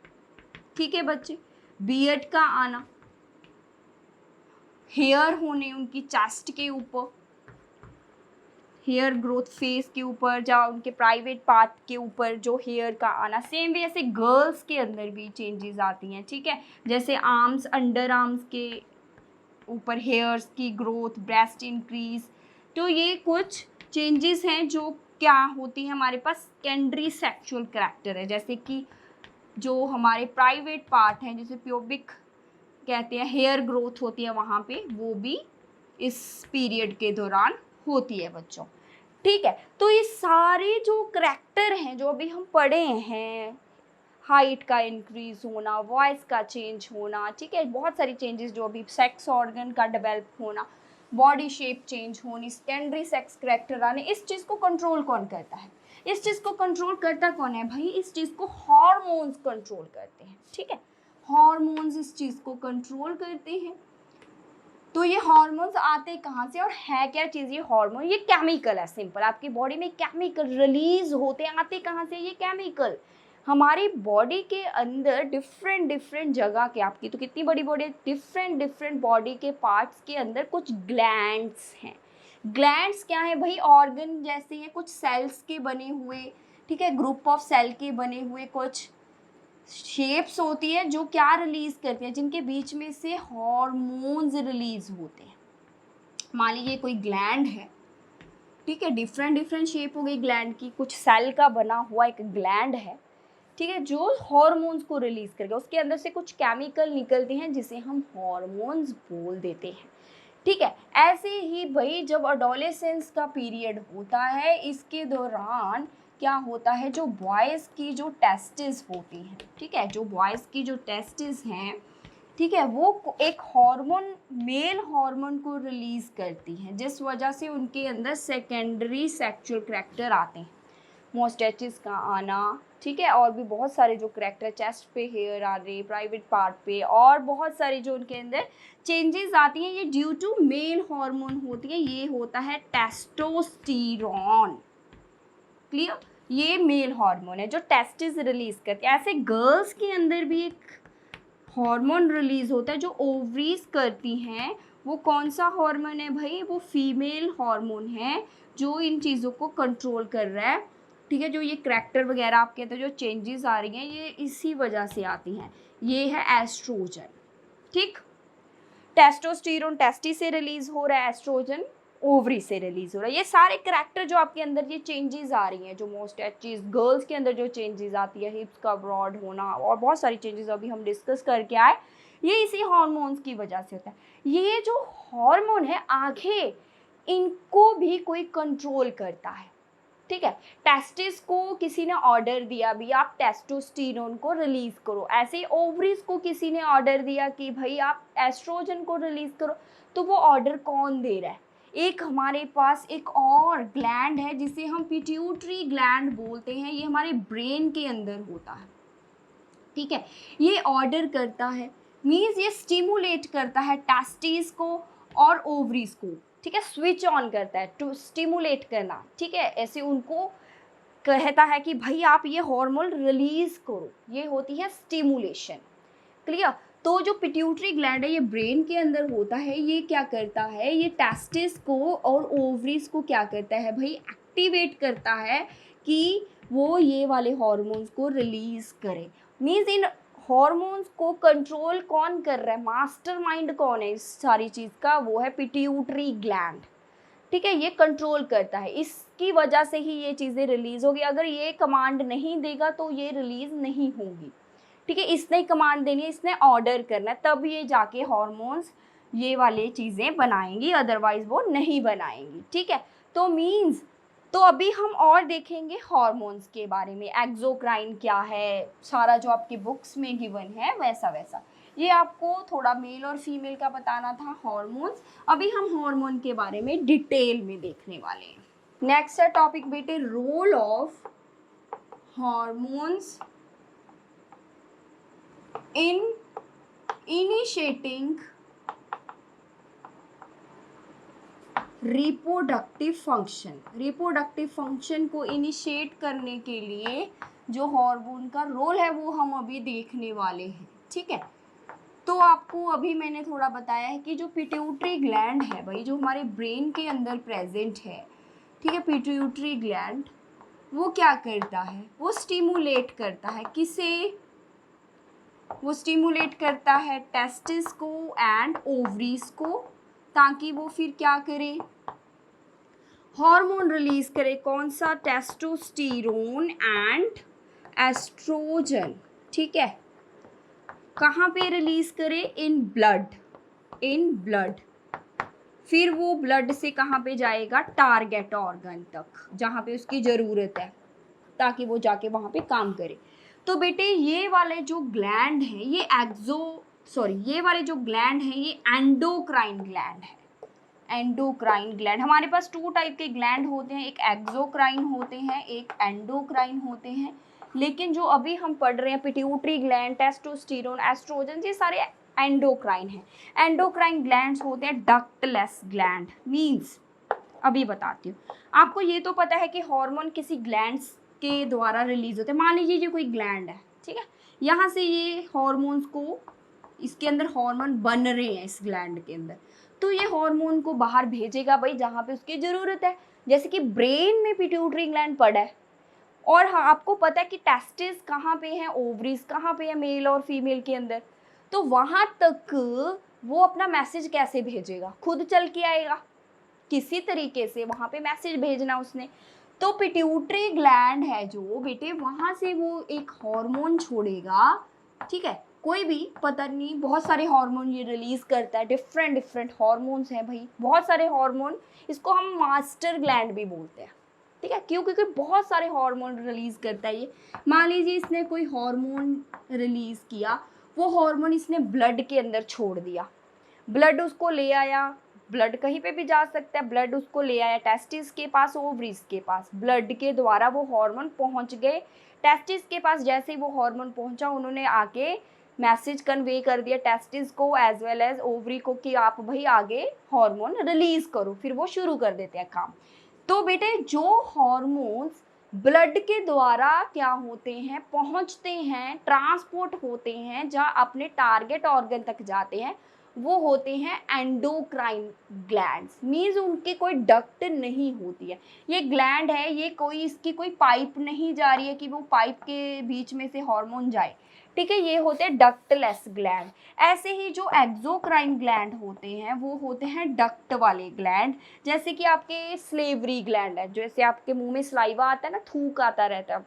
ठीक है बच्चे, बियर्ड का आना, हेयर होने उनकी चेस्ट के ऊपर, हेयर ग्रोथ फेस के ऊपर, या उनके प्राइवेट पार्ट के ऊपर जो हेयर का आना। सेम वे ऐसे गर्ल्स के अंदर भी चेंजेस आती हैं, ठीक है, जैसे आर्म्स, अंडर आर्म्स के ऊपर हेयर्स की ग्रोथ, ब्रेस्ट इंक्रीज। तो ये कुछ चेंजेस हैं जो क्या होती है हमारे पास, सेकेंडरी सेक्सुअल करैक्टर है। जैसे कि जो हमारे प्राइवेट पार्ट हैं जिसे प्यूबिक कहते हैं, हेयर ग्रोथ होती है वहाँ पे, वो भी इस पीरियड के दौरान होती है बच्चों, ठीक है। तो ये सारे जो करैक्टर हैं जो अभी हम पढ़े हैं, हाइट का इंक्रीज होना, वॉइस का चेंज होना, ठीक है, बहुत सारी चेंजेस जो अभी, सेक्स ऑर्गन का डेवलप होना, बॉडी शेप चेंज होनी, सेकेंडरी सेक्स करैक्टर आने, इस चीज़ को कंट्रोल कौन करता है, इस चीज़ को कंट्रोल करता कौन है भाई, इस चीज़ को हार्मोन्स कंट्रोल करते हैं, ठीक है, हार्मोन्स इस चीज़ को कंट्रोल करते हैं। तो ये हार्मोन्स आते कहाँ से और है क्या चीज़ ये हार्मोन, ये केमिकल है, सिंपल, आपकी बॉडी में केमिकल रिलीज होते हैं, आते कहाँ से, ये केमिकल हमारी बॉडी के अंदर डिफरेंट डिफरेंट जगह के, आपकी तो कितनी बड़ी बॉडी है, डिफरेंट डिफरेंट बॉडी के पार्ट्स के अंदर कुछ ग्लैंड्स हैं। ग्लैंड्स क्या है भाई, ऑर्गन जैसे हैं, कुछ सेल्स के बने हुए, ठीक है, ग्रुप ऑफ सेल के बने हुए कुछ शेप्स होती है जो क्या रिलीज करती है, जिनके बीच में से हॉर्मोन्स रिलीज होते हैं। मान लीजिए कोई ग्लैंड है, ठीक है, डिफरेंट डिफरेंट शेप हो गई ग्लैंड की, कुछ सेल का बना हुआ एक ग्लैंड है, ठीक है, जो हॉर्मोन्स को रिलीज करके उसके अंदर से कुछ केमिकल निकलते हैं जिसे हम हॉर्मोन्स बोल देते हैं, ठीक है। ऐसे ही भाई जब अडोलेसेंस का पीरियड होता है, इसके दौरान क्या होता है, जो बॉयज़ की जो टेस्टिस होती हैं, ठीक है, जो बॉयज़ की जो टेस्टिस हैं, ठीक है, वो एक हार्मोन, मेल हार्मोन को रिलीज़ करती हैं, जिस वजह से उनके अंदर सेकेंडरी सेक्सुअल करैक्टर आते हैं, मोस्टैचिस का आना, ठीक है, और भी बहुत सारे जो करैक्टर, चेस्ट पे हेयर आ रहे, प्राइवेट पार्ट पे, और बहुत सारी जो उनके अंदर चेंजेस आती हैं, ये ड्यू टू मेल हार्मोन होती है, ये होता है टेस्टोस्टेरोन, क्लियर, ये मेल हार्मोन है जो टेस्टिस रिलीज करती है। ऐसे गर्ल्स के अंदर भी एक हार्मोन रिलीज होता है जो ओवरीज करती हैं, वो कौन सा हार्मोन है भाई, वो फीमेल हार्मोन है जो इन चीज़ों को कंट्रोल कर रहा है, ठीक है, जो ये करैक्टर वगैरह आपके अंदर जो चेंजेस आ रही हैं ये इसी वजह से आती हैं, ये है एस्ट्रोजन, ठीक, टेस्टोस्टेरोन टेस्टी से रिलीज हो रहा है, एस्ट्रोजन ओवरी से रिलीज हो रहा है। ये सारे करैक्टर जो आपके अंदर ये चेंजेस आ रही हैं, जो मोस्ट चीज गर्ल्स के अंदर जो चेंजेस आती है, हिप्स का ब्रॉड होना और बहुत सारी चेंजेस अभी हम डिस्कस करके आए, ये इसी हार्मोन्स की वजह से होता है। ये जो हार्मोन है आगे इनको भी कोई कंट्रोल करता है, ठीक है, टेस्टिस को किसी ने ऑर्डर दिया भी आप टेस्टोस्टेरोन को रिलीज करो, ऐसे ही ओवरीज को किसी ने ऑर्डर दिया कि भाई आप एस्ट्रोजन को रिलीज करो, तो वो ऑर्डर कौन दे रहा है, एक हमारे पास एक और ग्लैंड है जिसे हम पिट्यूटरी ग्लैंड बोलते हैं, ये हमारे ब्रेन के अंदर होता है, ठीक है, ये ऑर्डर करता है, मीन्स ये स्टिमुलेट करता है टेस्टिस को और ओवरीज को, ठीक है, स्विच ऑन करता है, टू स्टिमुलेट करना, ठीक है, ऐसे उनको कहता है कि भाई आप ये हार्मोन रिलीज करो, ये होती है स्टिमुलेशन, क्लियर। तो जो पिट्यूटरी ग्लैंड है ये ब्रेन के अंदर होता है, ये क्या करता है, ये टेस्टिस को और ओवरीज को क्या करता है भाई, एक्टिवेट करता है कि वो ये वाले हार्मोन्स को रिलीज करे। मीन्स इन हार्मोन्स को कंट्रोल कौन कर रहा है, मास्टरमाइंड कौन है इस सारी चीज़ का, वो है पिट्यूटरी ग्लैंड, ठीक है, ये कंट्रोल करता है, इसकी वजह से ही ये चीज़ें रिलीज होगी, अगर ये कमांड नहीं देगा तो ये रिलीज नहीं होगी, ठीक है, इसने कमांड देनी है, इसने ऑर्डर करना है, तब ये जाके हार्मोन्स ये वाले चीज़ें बनाएंगी, अदरवाइज वो नहीं बनाएंगी, ठीक है। तो मीन्स तो अभी हम और देखेंगे हार्मोन्स के बारे में, एक्सोक्राइन क्या है, सारा जो आपकी बुक्स में गिवन है वैसा वैसा। ये आपको थोड़ा मेल और फीमेल का बताना था हॉर्मोन्स। अभी हम हार्मोन के बारे में डिटेल में देखने वाले हैं। नेक्स्ट है टॉपिक बेटे role of hormones in initiating reproductive function. Reproductive function को इनिशिएट करने के लिए जो हार्मोन का रोल है वो हम अभी देखने वाले हैं, ठीक है। तो आपको अभी मैंने थोड़ा बताया है कि जो पिट्यूटरी ग्लैंड है भाई, जो हमारे ब्रेन के अंदर प्रेजेंट है, ठीक है, पिट्यूटरी ग्लैंड वो क्या करता है, वो स्टिमुलेट करता है किसे, वो स्टिमुलेट करता है टेस्टिस को एंड ओवरीज को, ताकि वो फिर क्या करे, हार्मोन रिलीज करे। कौन सा, टेस्टोस्टेरोन एंड एस्ट्रोजन, ठीक है। कहाँ पे रिलीज करे, इन ब्लड, इन ब्लड। फिर वो ब्लड से कहाँ पे जाएगा, टारगेट ऑर्गन तक, जहाँ पे उसकी ज़रूरत है, ताकि वो जाके वहाँ पे काम करे। तो बेटे ये वाले जो ग्लैंड है ये ये वाले जो ग्लैंड है ये एंडोक्राइन ग्लैंड है। एंडोक्राइन ग्लैंड, हमारे पास 2 टाइप के ग्लैंड होते हैं, एक एक्सोक्राइन होते हैं, एक एंडोक्राइन होते हैं। लेकिन जो अभी हम पढ़ रहे हैं पिट्यूटरी ग्लैंड, टेस्टोस्टेरोन, एस्ट्रोजन, ये सारे एंडोक्राइन हैं। एंडोक्राइन ग्लैंड्स होते हैं डक्टलेस ग्लैंड। मीन्स अभी बताती हूँ आपको। ये तो पता है कि हार्मोन किसी ग्लैंड्स के द्वारा रिलीज होते हैं। मान लीजिए ये कोई ग्लैंड है, ठीक है, यहाँ से ये हार्मोन्स को, इसके अंदर हार्मोन बन रहे हैं इस ग्लैंड के अंदर, तो ये हार्मोन को बाहर भेजेगा भाई जहाँ पे उसकी ज़रूरत है। जैसे कि ब्रेन में पिट्यूटरी ग्लैंड पड़ा है, और हाँ आपको पता है कि टेस्टिस कहाँ पे है, ओवरीज कहाँ पे है, मेल और फीमेल के अंदर, तो वहाँ तक वो अपना मैसेज कैसे भेजेगा, खुद चल के आएगा, किसी तरीके से वहाँ पे मैसेज भेजना उसने। तो पिट्यूटरी ग्लैंड है जो बेटे, वहाँ से वो एक हार्मोन छोड़ेगा, ठीक है, कोई भी पता नहीं, बहुत सारे हार्मोन ये रिलीज करता है, डिफरेंट डिफरेंट हार्मोन्स हैं भाई, बहुत सारे हार्मोन। इसको हम मास्टर ग्लैंड भी बोलते हैं, ठीक है, क्यों, क्योंकि बहुत सारे हार्मोन रिलीज करता है ये। मान लीजिए इसने कोई हार्मोन रिलीज किया, वो हार्मोन इसने ब्लड के अंदर छोड़ दिया, ब्लड उसको ले आया, ब्लड कहीं पे भी जा सकता है, ब्लड उसको ले आया टेस्टिस के पास, ओवरीज के पास, ब्लड के द्वारा वो हार्मोन पहुंच गए टेस्टिस के पास। जैसे ही वो हार्मोन पहुंचा, उन्होंने आके मैसेज कन्वे कर दिया टेस्टिस को एज वेल एज ओवरी को कि आप भाई आगे हार्मोन रिलीज करो, फिर वो शुरू कर देते हैं काम। तो बेटे जो हार्मोन्स ब्लड के द्वारा क्या होते हैं, पहुंचते हैं, ट्रांसपोर्ट होते हैं, जहाँ अपने टारगेट ऑर्गन तक जाते हैं, वो होते हैं एंडोक्राइन ग्लैंड्स। मीन्स उनकी कोई डक्ट नहीं होती है, ये ग्लैंड है, ये कोई इसकी कोई पाइप नहीं जा रही है कि वो पाइप के बीच में से हार्मोन जाए, ठीक है, ये होते हैं डक्टलेस ग्लैंड। ऐसे ही जो एक्सोक्राइन ग्लैंड होते हैं वो होते हैं डक्ट वाले ग्लैंड। जैसे कि आपके स्लेवरी ग्लैंड है, जैसे आपके मुंह में सलाइवा आता है ना, थूक आता रहता है,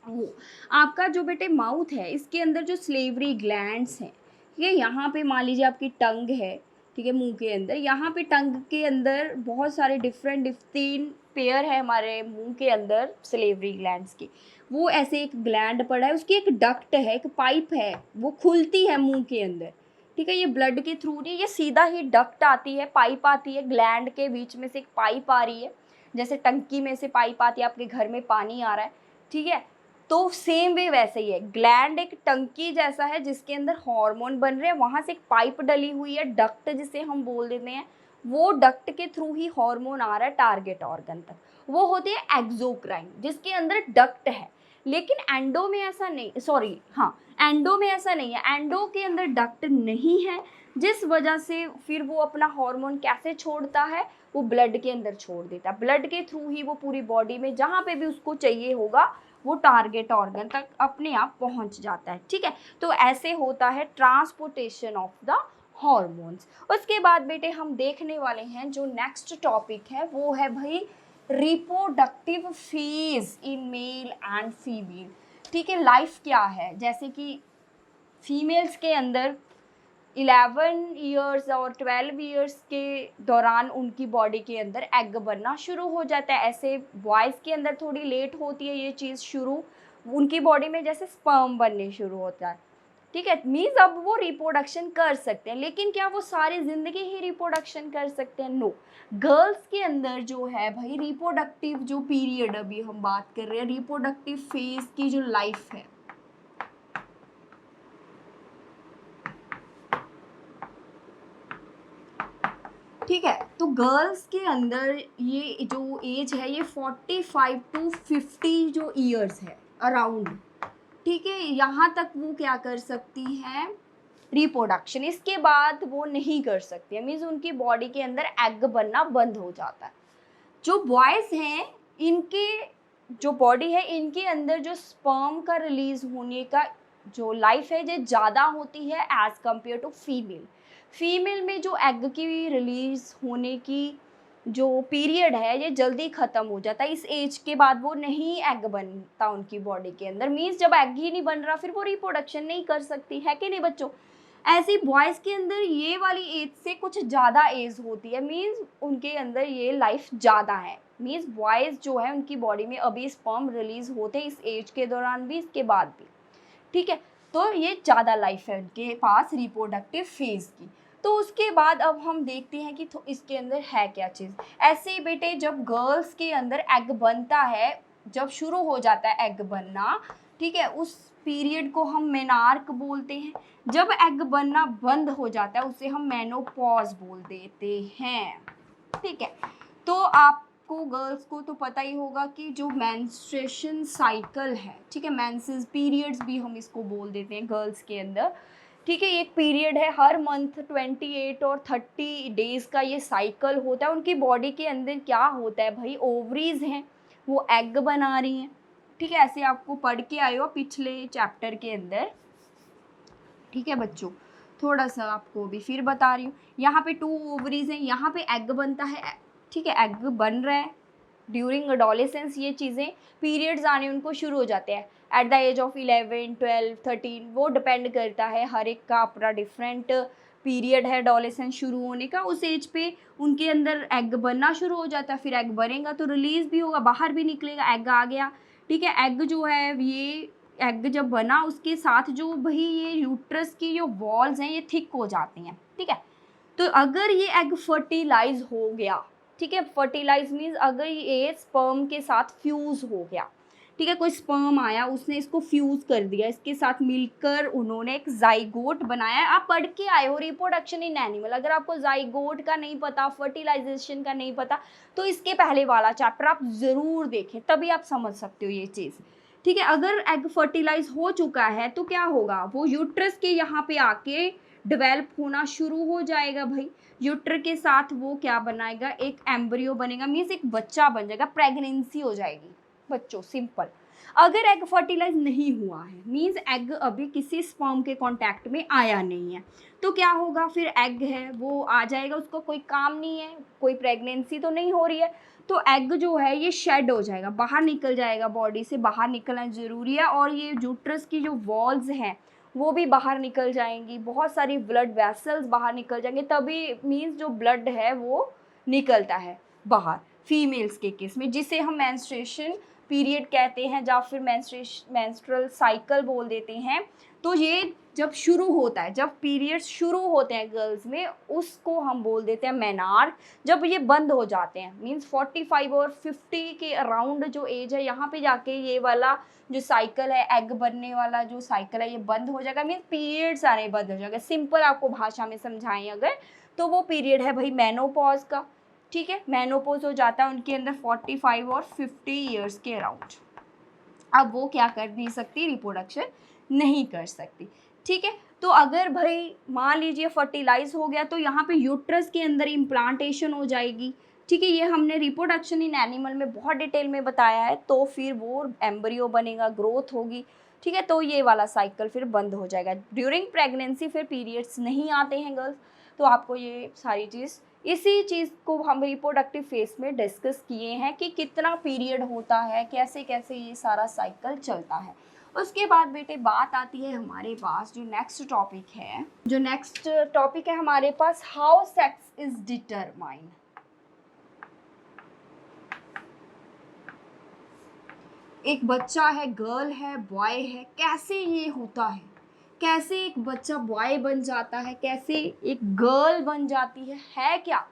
वो आपका जो बेटे माउथ है, इसके अंदर जो स्लेवरी ग्लैंड्स हैं, ये यहाँ पे मान लीजिए आपकी टंग है, ठीक है, मुंह के अंदर, यहाँ पे टंग के अंदर बहुत सारे डिफरेंट 3 पेयर है हमारे मुंह के अंदर स्लेवरी ग्लैंड्स की। वो ऐसे एक ग्लैंड पड़ा है, उसकी एक डक्ट है, एक पाइप है, वो खुलती है मुंह के अंदर, ठीक है, ये ब्लड के थ्रू नहीं, ये सीधा ही डक्ट आती है, पाइप आती है, ग्लैंड के बीच में से एक पाइप आ रही है, जैसे टंकी में से पाइप आती है, आपके घर में पानी आ रहा है, ठीक है। तो सेम वे वैसे ही है, ग्लैंड एक टंकी जैसा है जिसके अंदर हार्मोन बन रहे हैं, वहाँ से एक पाइप डली हुई है, डक्ट जिसे हम बोल देते हैं, वो डक्ट के थ्रू ही हार्मोन आ रहा है टारगेट ऑर्गन तक, वो होते हैं एक्सोक्राइन, जिसके अंदर डक्ट है। लेकिन एंडो में ऐसा नहीं, एंडो में ऐसा नहीं है, एंडो के अंदर डक्ट नहीं है, जिस वजह से फिर वो अपना हार्मोन कैसे छोड़ता है, वो ब्लड के अंदर छोड़ देता है, ब्लड के थ्रू ही वो पूरी बॉडी में जहाँ पे भी उसको चाहिए होगा वो टारगेट ऑर्गन तक अपने आप पहुंच जाता है, ठीक है। तो ऐसे होता है ट्रांसपोर्टेशन ऑफ द हॉर्मोन्स। उसके बाद बेटे हम देखने वाले हैं जो नेक्स्ट टॉपिक है, वो है भाई reproductive phase in male and female, ठीक है। लाइफ क्या है, जैसे कि फीमेल्स के अंदर 11 ईयर्स और 12 ईयर्स के दौरान उनकी बॉडी के अंदर एग बनना शुरू हो जाता है। ऐसे बॉयज़ के अंदर थोड़ी लेट होती है ये चीज़ शुरू, उनकी बॉडी में जैसे स्पर्म बनने शुरू होता है, ठीक है, मीन्स अब वो रिप्रोडक्शन कर सकते हैं, लेकिन क्या वो सारी जिंदगी ही रिप्रोडक्शन कर सकते हैं? नो। गर्ल्स के अंदर जो है भाई रिप्रोडक्टिव जो पीरियड, अभी हम बात कर रहे हैं रिप्रोडक्टिव फेज की जो लाइफ है, ठीक है, तो गर्ल्स के अंदर ये जो एज है ये 45 टू 50 जो ईयर्स है अराउंड, ठीक है, यहाँ तक वो क्या कर सकती हैं? रिप्रोडक्शन। इसके बाद वो नहीं कर सकती है, मीन्स उनकी बॉडी के अंदर एग बनना बंद हो जाता है। जो बॉयज़ हैं इनके जो बॉडी है इनके अंदर जो स्पर्म का रिलीज होने का जो लाइफ है ये ज़्यादा होती है as compare to female. Female में जो एग की रिलीज होने की जो पीरियड है ये जल्दी ख़त्म हो जाता है, इस एज के बाद वो नहीं एग बनता उनकी बॉडी के अंदर, मीन्स जब एग ही नहीं बन रहा फिर वो रिप्रोडक्शन नहीं कर सकती है कि नहीं बच्चों? ऐसे ही बॉयज़ के अंदर ये वाली एज से कुछ ज़्यादा एज होती है, मीन्स उनके अंदर ये लाइफ ज़्यादा है, मीन्स बॉयज़ जो है उनकी बॉडी में अभी स्पर्म रिलीज होते हैं इस एज के दौरान भी, इसके बाद भी, ठीक है, तो ये ज़्यादा लाइफ है उनके पास रिप्रोडक्टिव फेज़ की। तो उसके बाद अब हम देखते हैं कि इसके अंदर है क्या चीज़। ऐसे ही बेटे जब गर्ल्स के अंदर एग बनता है, जब शुरू हो जाता है एग बनना, ठीक है, उस पीरियड को हम मेनार्क बोलते हैं। जब एग बनना बंद हो जाता है उसे हम मेनोपॉज बोल देते हैं, ठीक है। तो आपको गर्ल्स को तो पता ही होगा कि जो मेंस्ट्रुएशन साइकिल है, ठीक है, मेंसेस पीरियड्स भी हम इसको बोल देते हैं गर्ल्स के अंदर, ठीक है, एक पीरियड है हर मंथ 28 और 30 डेज़ का ये साइकिल होता है। उनकी बॉडी के अंदर क्या होता है भाई, ओवरीज हैं, वो एग बना रही हैं, ठीक है, ऐसे आपको पढ़ के आए हो पिछले चैप्टर के अंदर, ठीक है बच्चों, थोड़ा सा आपको भी फिर बता रही हूँ। यहाँ पे 2 ओवरीज हैं, यहाँ पे एग बनता है, ठीक है, एग बन रहा है ड्यूरिंग एडोलेसेंस, ये चीज़ें पीरियड्स आने उनको शुरू हो जाते हैं एट द एज ऑफ 11, 12, 13, वो डिपेंड करता है, हर एक का अपना डिफरेंट पीरियड है एडोलेसेंस शुरू होने का। उस एज पे उनके अंदर एग बनना शुरू हो जाता है, फिर एग बनेगा तो रिलीज भी होगा, बाहर भी निकलेगा, एग आ गया, ठीक है। एग जो है ये एग जब बना उसके साथ जो भाई ये यूट्रस की जो वॉल्स हैं ये थिक हो जाती हैं, ठीक है। तो अगर ये एग फर्टिलाइज हो गया, ठीक है, फर्टिलाइज मीन्स अगर ये स्पर्म के साथ फ्यूज़ हो गया, ठीक है, कोई स्पर्म आया उसने इसको फ्यूज़ कर दिया, इसके साथ मिलकर उन्होंने एक जाइगोट बनाया। आप पढ़ के आए हो रिप्रोडक्शन इन एनिमल, अगर आपको जाइगोट का नहीं पता, फर्टिलाइजेशन का नहीं पता, तो इसके पहले वाला चैप्टर आप ज़रूर देखें, तभी आप समझ सकते हो ये चीज़, ठीक है। अगर एग फर्टिलाइज हो चुका है तो क्या होगा, वो यूट्रस के यहाँ पे आके डेवलप होना शुरू हो जाएगा भाई, यूट्र के साथ वो क्या बनाएगा, एक एम्ब्रियो बनेगा, मीन्स एक बच्चा बन जाएगा, प्रेगनेंसी हो जाएगी बच्चों, सिंपल। अगर एग फर्टिलाइज नहीं हुआ है, मीन्स एग अभी किसी स्पर्म के कांटेक्ट में आया नहीं है, तो क्या होगा, फिर एग है वो आ जाएगा, उसको कोई काम नहीं है, कोई प्रेगनेंसी तो नहीं हो रही है, तो एग जो है ये शेड हो जाएगा, बाहर निकल जाएगा, बॉडी से बाहर निकलना ज़रूरी है, और ये यूट्रस की जो वॉल्स हैं वो भी बाहर निकल जाएंगी, बहुत सारी ब्लड वेसल्स बाहर निकल जाएंगे, तभी मीन्स जो ब्लड है वो निकलता है बाहर फीमेल्स के केस में, जिसे हम मेंस्ट्रुएशन पीरियड कहते हैं या फिर मेंस्ट्रुअल साइकिल बोल देते हैं। तो ये जब शुरू होता है, जब पीरियड्स शुरू होते हैं गर्ल्स में, उसको हम बोल देते हैं मेनार्क। जब ये बंद हो जाते हैं, मीन्स 45 और 50 के अराउंड जो एज है, यहाँ पे जाके ये वाला जो साइकिल है, एग बनने वाला जो साइकिल है, ये बंद हो जाएगा, मीन्स पीरियड्स आने बंद हो जाएगा। सिंपल आपको भाषा में समझाएं अगर, तो वो पीरियड है भाई मेनोपॉज का, ठीक है, मेनोपॉज हो जाता है उनके अंदर 45 और 50 ईयर्स के अराउंड। अब वो क्या कर नहीं सकती, रिप्रोडक्शन नहीं कर सकती, ठीक है। तो अगर भाई मान लीजिए फर्टिलाइज हो गया, तो यहाँ पे यूट्रस के अंदर इम्प्लांटेशन हो जाएगी, ठीक है, ये हमने रिप्रोडक्शन इन एनिमल में बहुत डिटेल में बताया है। तो फिर वो एम्ब्रियो बनेगा, ग्रोथ होगी, ठीक है, तो ये वाला साइकिल फिर बंद हो जाएगा। ड्यूरिंग प्रेगनेंसी फिर पीरियड्स नहीं आते हैं गर्ल्स, तो आपको ये सारी चीज़, इसी चीज़ को हम रिप्रोडक्टिव फेज में डिस्कस किए हैं कि कितना पीरियड होता है, कैसे कैसे ये सारा साइकिल चलता है। उसके बाद बेटे बात आती है हमारे पास जो नेक्स्ट टॉपिक है हमारे पास, हाउ सेक्स इज डिटरमाइंड। एक बच्चा है, गर्ल है, बॉय है, कैसे ये होता है, कैसे एक बच्चा बॉय बन जाता है, कैसे एक गर्ल बन जाती है क्या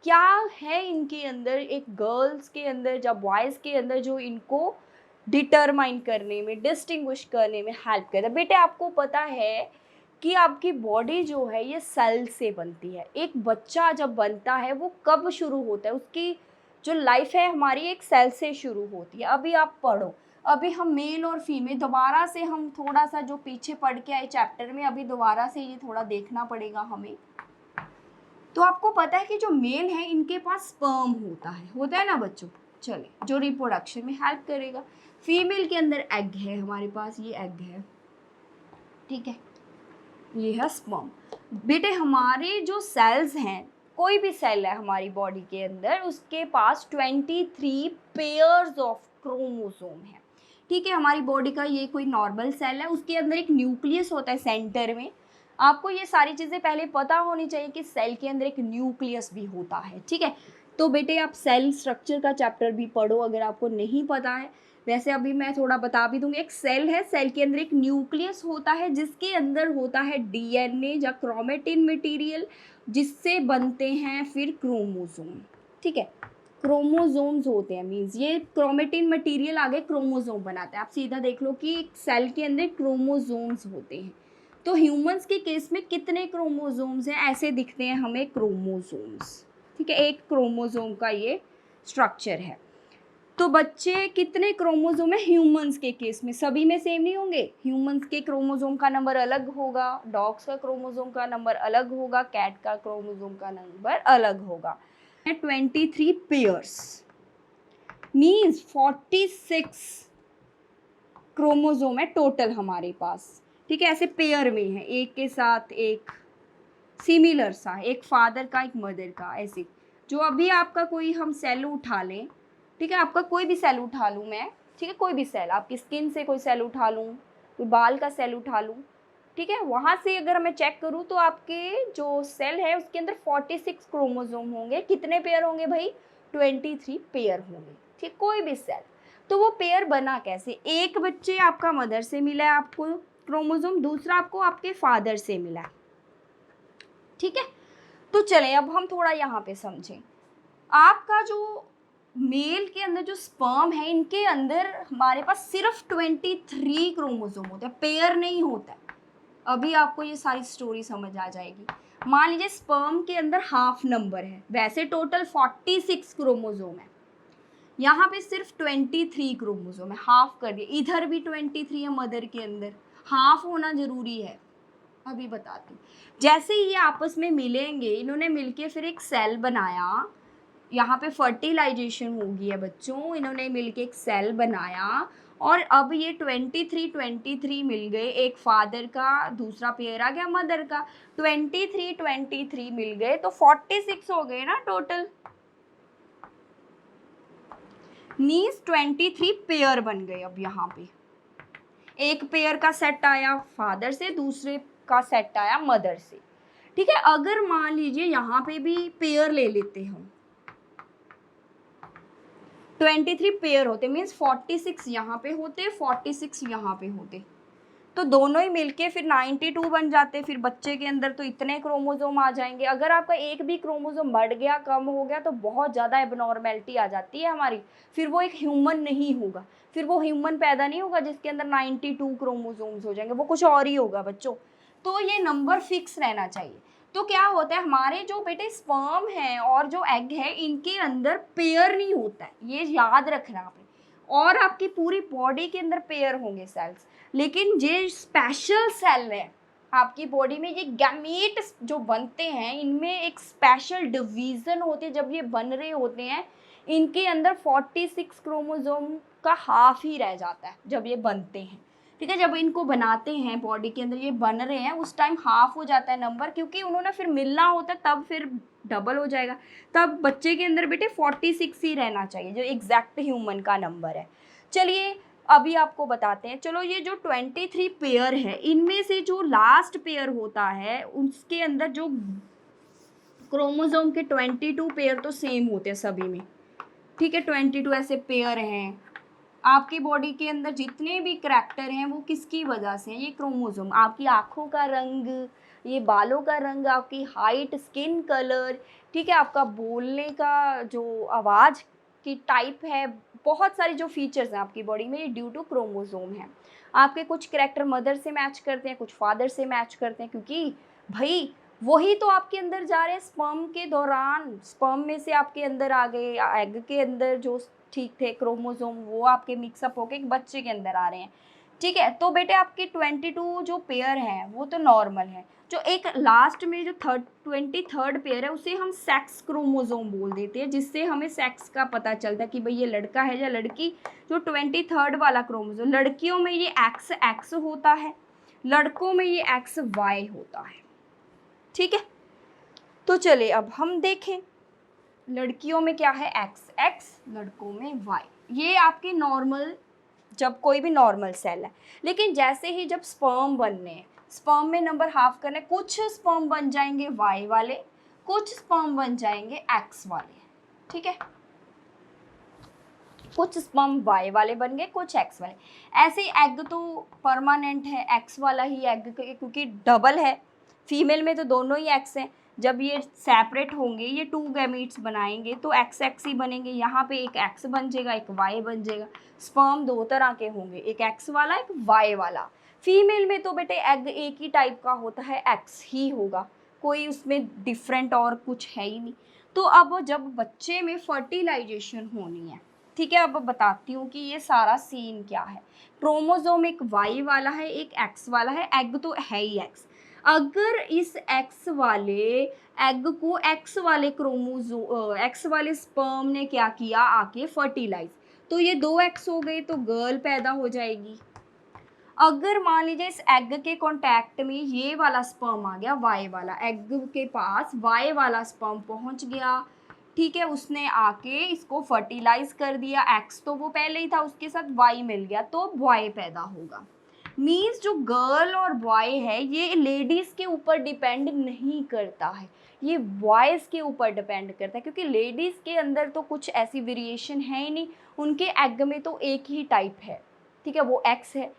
क्या है इनके अंदर, एक गर्ल्स के अंदर या बॉयज़ के अंदर जो इनको डिटरमाइन करने में, डिस्टिंग्विश करने में हेल्प करता है। बेटे आपको पता है कि आपकी बॉडी जो है ये सेल से बनती है। एक बच्चा जब बनता है वो कब शुरू होता है, उसकी जो लाइफ है हमारी एक सेल से शुरू होती है। अभी आप पढ़ो, अभी हम मेल और फीमेल दोबारा से, हम थोड़ा सा जो पीछे पढ़ के आए चैप्टर में, अभी दोबारा से ये थोड़ा देखना पड़ेगा हमें। तो आपको पता है कि जो मेल है इनके पास स्पर्म होता है ना बच्चों, चले, जो रिप्रोडक्शन में हेल्प करेगा। फीमेल के अंदर एग है, हमारे पास ये एग है, ठीक है, ये है स्पर्म। बेटे हमारे जो सेल्स हैं, कोई भी सेल है हमारी बॉडी के अंदर, उसके पास 23 पेयर्स ऑफ क्रोमोसोम है, ठीक है। हमारी बॉडी का ये कोई नॉर्मल सेल है, उसके अंदर एक न्यूक्लियस होता है सेंटर में। आपको ये सारी चीज़ें पहले पता होनी चाहिए कि सेल के अंदर एक न्यूक्लियस भी होता है, ठीक है। तो बेटे आप सेल स्ट्रक्चर का चैप्टर भी पढ़ो अगर आपको नहीं पता है। वैसे अभी मैं थोड़ा बता भी दूंगी। एक सेल है, सेल के अंदर एक न्यूक्लियस होता है जिसके अंदर होता है डीएनए या क्रोमेटिन मटेरियल, जिससे बनते हैं फिर क्रोमोसोम, ठीक है। क्रोमोसोम्स होते हैं, मीन्स ये क्रोमेटिन मटेरियल आगे क्रोमोसोम बनाता है। आप सीधा देख लो कि एक सेल के अंदर क्रोमोसोम्स होते हैं। तो ह्यूमंस के केस में कितने क्रोमोसोम्स हैं, ऐसे दिखते हैं हमें क्रोमोसोम्स, ठीक है। एक क्रोमोसोम का ये स्ट्रक्चर है। तो बच्चे कितने क्रोमोसोम है ह्यूमंस के केस में, सभी में सेम नहीं होंगे। ह्यूमंस के क्रोमोसोम का नंबर अलग होगा, डॉग्स का क्रोमोसोम का नंबर अलग होगा, कैट का क्रोमोसोम का नंबर अलग होगा। 23 पेयर्स मीन्स 46 क्रोमोसोम है टोटल हमारे पास, ठीक है। ऐसे पेयर में है, एक के साथ एक सिमिलर सा, एक फादर का एक मदर का, ऐसे। जो अभी आपका कोई हम सेल उठा लें, ठीक है, आपका कोई भी सेल उठा लूँ मैं, ठीक है, कोई भी सेल, आपकी स्किन से कोई सेल उठा लूँ, कोई बाल का सेल उठा लूँ, ठीक है, वहाँ से अगर मैं चेक करूँ तो आपके जो सेल है उसके अंदर 46 क्रोमोसोम होंगे। कितने पेयर होंगे भाई, 23 पेयर होंगे, ठीक, कोई भी सेल। तो वो पेयर बना कैसे, एक बच्चे आपका मदर से मिला है आपको क्रोमोसोम, दूसरा आपको आपके फादर से मिला है, ठीक है। तो चलें अब हम थोड़ा यहाँ पे समझें। आपका जो मेल के अंदर जो स्पर्म है, इनके अंदर हमारे पास सिर्फ 23 क्रोमोसोम होते हैं, पेयर नहीं होता है। अभी आपको ये सारी स्टोरी समझ आ जाएगी। मान लीजिए स्पर्म के अंदर हाफ नंबर है, वैसे टोटल 46 क्रोमोसोम है, यहाँ पे सिर्फ 23 क्रोमोसोम है, हाफ कर दिए। इधर भी 23 है मदर के अंदर, हाफ होना जरूरी है। अभी बताती हूँ। जैसे ये आपस में मिलेंगे, इन्होंने मिलके फिर एक सेल बनाया, यहाँ पे फर्टिलाइजेशन हो गई है बच्चों, इन्होंने मिलके एक सेल बनाया, और अब ये 23 मिल गए, एक फादर का, दूसरा पेयर आ गया मदर का, 23 मिल गए तो 46 हो गए ना टोटल, मीन्स 23 पेयर बन गए। अब यहाँ पे एक पेयर का सेट आया फादर से, दूसरे का सेट आया मदर से, ठीक है। अगर मान लीजिए यहाँ पे भी पेयर ले लेते हम, 23 पेयर होते, मीन्स 46 यहाँ पे होते, 46 यहाँ पे होते, तो दोनों ही मिलके फिर 92 बन जाते। फिर बच्चे के अंदर तो इतने क्रोमोसोम आ जाएंगे। अगर आपका एक भी क्रोमोसोम बढ़ गया, कम हो गया, तो बहुत ज़्यादा एबनॉर्मेलिटी आ जाती है हमारी, फिर वो एक ह्यूमन नहीं होगा, फिर वो ह्यूमन पैदा नहीं होगा जिसके अंदर 92 क्रोमोसोम्स हो जाएंगे, वो कुछ और ही होगा बच्चों। तो ये नंबर फिक्स रहना चाहिए। तो क्या होता है, हमारे जो बेटे स्पर्म है और जो एग है, इनके अंदर पेयर नहीं होता है, ये याद रखना आपने। और आपकी पूरी बॉडी के अंदर पेयर होंगे सेल्स, लेकिन ये स्पेशल सेल है आपकी बॉडी में, ये गैमेट जो बनते हैं, इनमें एक स्पेशल डिवीज़न होती है। जब ये बन रहे होते हैं, इनके अंदर 46 क्रोमोसोम का हाफ ही रह जाता है जब ये बनते हैं, ठीक है। जब इनको बनाते हैं बॉडी के अंदर, ये बन रहे हैं, उस टाइम हाफ हो जाता है नंबर, क्योंकि उन्होंने फिर मिलना होता है, तब फिर डबल हो जाएगा। तब बच्चे के अंदर बेटे 46 ही रहना चाहिए, जो एग्जैक्ट ह्यूमन का नंबर है। चलिए अभी आपको बताते हैं। चलो ये जो 23 पेयर है, इनमें से जो लास्ट पेयर होता है, उसके अंदर जो क्रोमोसोम के 22 पेयर तो सेम होते हैं सभी में, ठीक है। 22 ऐसे पेयर हैं, आपकी बॉडी के अंदर जितने भी करैक्टर हैं वो किसकी वजह से हैं? ये क्रोमोसोम। आपकी आँखों का रंग, ये बालों का रंग, आपकी हाइट, स्किन कलर, ठीक है, आपका बोलने का जो आवाज़ की टाइप है, बहुत सारी जो फीचर्स हैं आपकी बॉडी में, ये ड्यू टू क्रोमोसोम है। आपके कुछ करैक्टर मदर से मैच करते हैं, कुछ फादर से मैच करते हैं, क्योंकि भई वही तो आपके अंदर जा रहे हैं स्पर्म के दौरान। स्पर्म में से आपके अंदर आ गए, एग के अंदर जो ठीक थे क्रोमोसोम, वो आपके मिक्सअप होके एक बच्चे के अंदर आ रहे हैं। ठीक है, तो बेटे आपके 22 जो पेयर हैं वो तो नॉर्मल है। जो एक लास्ट में जो 23rd पेयर है उसे हम सेक्स क्रोमोसोम बोल देते हैं, जिससे हमें सेक्स का पता चलता है कि भाई ये लड़का है या लड़की। जो 23rd वाला क्रोमोसोम, लड़कियों में ये XX होता है, लड़कों में ये XY होता है। ठीक है, तो चलिए अब हम देखें लड़कियों में क्या है XX, लड़कों में Y। ये आपके नॉर्मल, जब कोई भी नॉर्मल सेल है। लेकिन जैसे ही जब स्पर्म बनने हैं, स्पर्म में नंबर हाफ करने, कुछ स्पर्म बन जाएंगे Y वाले, कुछ स्पर्म बन जाएंगे X वाले। ठीक है, कुछ स्पर्म Y वाले बन गए, कुछ X वाले। ऐसे ही एग तो परमानेंट है, X वाला ही एग, क्योंकि डबल है, फीमेल में तो दोनों ही X हैं। जब ये सेपरेट होंगे, ये 2 गैमीट्स बनाएंगे तो XX ही बनेंगे। यहाँ पे एक X बन जाएगा, एक Y बन जाएगा। स्पर्म 2 तरह के होंगे, एक X वाला, एक Y वाला। फीमेल में तो बेटे एग एक ही टाइप का होता है, X ही होगा, कोई उसमें डिफरेंट और कुछ है ही नहीं। तो अब जब बच्चे में फर्टिलाइजेशन होनी है, ठीक है, अब बताती हूँ कि ये सारा सीन क्या है। क्रोमोसोम एक Y वाला है, एक X वाला है, एग तो है ही X। अगर इस X वाले एग को X वाले X वाले स्पर्म ने क्या किया, आके फर्टिलाइज, तो ये 2 X हो गए, तो गर्ल पैदा हो जाएगी। अगर मान लीजिए इस एग के कांटेक्ट में ये वाला स्पर्म आ गया, Y वाला, एग के पास Y वाला स्पर्म पहुंच गया, ठीक है, उसने आके इसको फर्टिलाइज कर दिया। X तो वो पहले ही था, उसके साथ Y मिल गया, तो बॉय पैदा होगा। मीन्स जो गर्ल और बॉय है ये लेडीज़ के ऊपर डिपेंड नहीं करता है, ये बॉयज़ के ऊपर डिपेंड करता है, क्योंकि लेडीज़ के अंदर तो कुछ ऐसी वेरिएशन है ही नहीं, उनके एग में तो एक ही टाइप है, ठीक है, वो X है।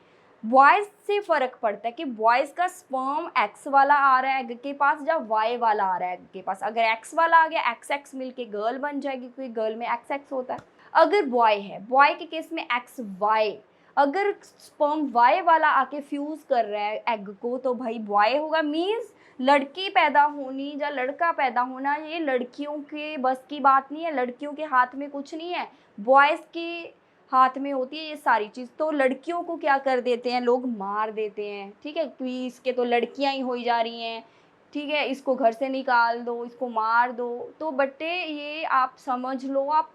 बॉयज़ से फ़र्क पड़ता है कि बॉयज़ का स्पर्म X वाला आ रहा है एग के पास या Y वाला आ रहा है एग के पास। अगर X वाला आ गया, XX मिलके गर्ल बन जाएगी, क्योंकि गर्ल में XX होता है। अगर बॉय है, बॉय के केस में XY, अगर स्पर्म Y वाला आके फ्यूज़ कर रहा है एग को, तो भाई बॉय होगा। मीन्स लड़की पैदा होनी या लड़का पैदा होना ये लड़कियों के बस की बात नहीं है, लड़कियों के हाथ में कुछ नहीं है, बॉयज़ के हाथ में होती है ये सारी चीज़। तो लड़कियों को क्या कर देते हैं लोग, मार देते हैं, ठीक है, क्योंकि इसके तो लड़कियां ही हो जा रही हैं, ठीक है, इसको घर से निकाल दो, इसको मार दो। तो बट्टे ये आप समझ लो, आप,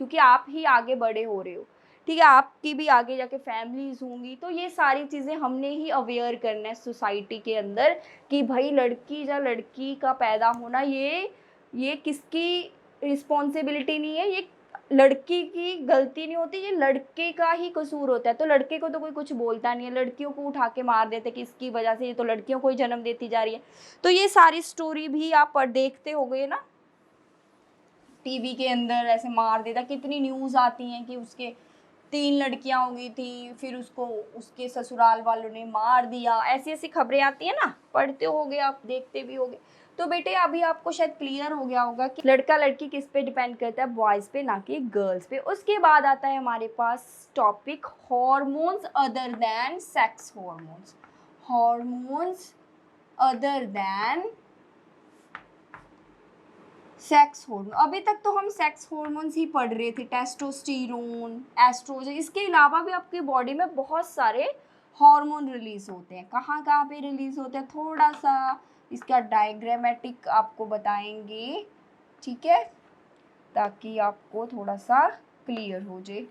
क्योंकि आप ही आगे बड़े हो रहे हो, ठीक है, आपकी भी आगे जाके फैमिलीज होंगी, तो ये सारी चीज़ें हमने ही अवेयर करना है सोसाइटी के अंदर कि भाई लड़की या लड़की का पैदा होना ये किसकी रिस्पॉन्सिबिलिटी नहीं है, ये लड़की की गलती नहीं होती, ये लड़के का ही कसूर होता है। तो लड़के को तो कोई कुछ बोलता नहीं है, लड़कियों को उठा के मार देते कि इसकी वजह से ये तो लड़कियों को ही जन्म देती जा रही है। तो ये सारी स्टोरी भी आप देखते हो गए ना, टीवी के अंदर ऐसे मार देता, कितनी न्यूज़ आती हैं कि उसके 3 लड़कियां हो गई थी, फिर उसको उसके ससुराल वालों ने मार दिया, ऐसी ऐसी खबरें आती हैं ना, पढ़ते होगे आप, देखते भी होगे। तो बेटे अभी आपको शायद क्लियर हो गया होगा कि लड़का लड़की किस पे डिपेंड करता है, बॉयज़ पे ना कि गर्ल्स पे। उसके बाद आता है हमारे पास topic hormones other than sex hormones. Hormones other than sex hormone. अभी तक तो हम सेक्स हार्मोन्स ही पढ़ रहे थे, टेस्टोस्टेरोन, एस्ट्रोजन। इसके अलावा भी आपकी बॉडी में बहुत सारे हार्मोन रिलीज होते हैं। कहाँ कहाँ पे रिलीज होते हैं, थोड़ा सा इसका डायग्रामेटिक आपको बताएंगे, ठीक है, ताकि आपको थोड़ा सा क्लियर हो जाए।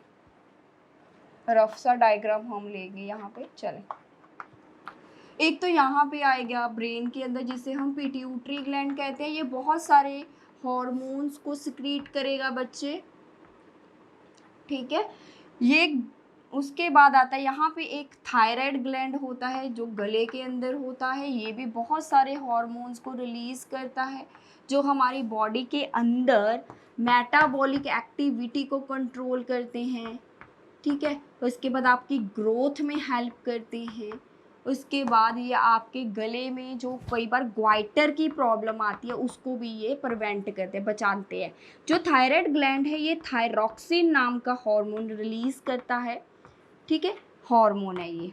रफ सा डायग्राम हम लेंगे यहाँ पे। चलें, एक तो यहाँ पे आएगा ब्रेन के अंदर, जिसे हम पिट्यूटरी ग्लैंड कहते हैं। ये बहुत सारे हॉर्मोन्स को सिक्रीट करेगा बच्चे, ठीक है। ये उसके बाद आता है यहाँ पे एक थायराइड ग्लैंड होता है जो गले के अंदर होता है। ये भी बहुत सारे हॉर्मोन्स को रिलीज करता है जो हमारी बॉडी के अंदर मेटाबॉलिक एक्टिविटी को कंट्रोल करते हैं, ठीक है। उसके बाद आपकी ग्रोथ में हेल्प करते हैं। उसके बाद ये आपके गले में जो कई बार ग्वाइटर की प्रॉब्लम आती है उसको भी ये प्रिवेंट करते हैं, बचाते हैं। जो थायराइड ग्लैंड है ये थायरॉक्सिन नाम का हार्मोन रिलीज करता है, ठीक है, हार्मोन है ये।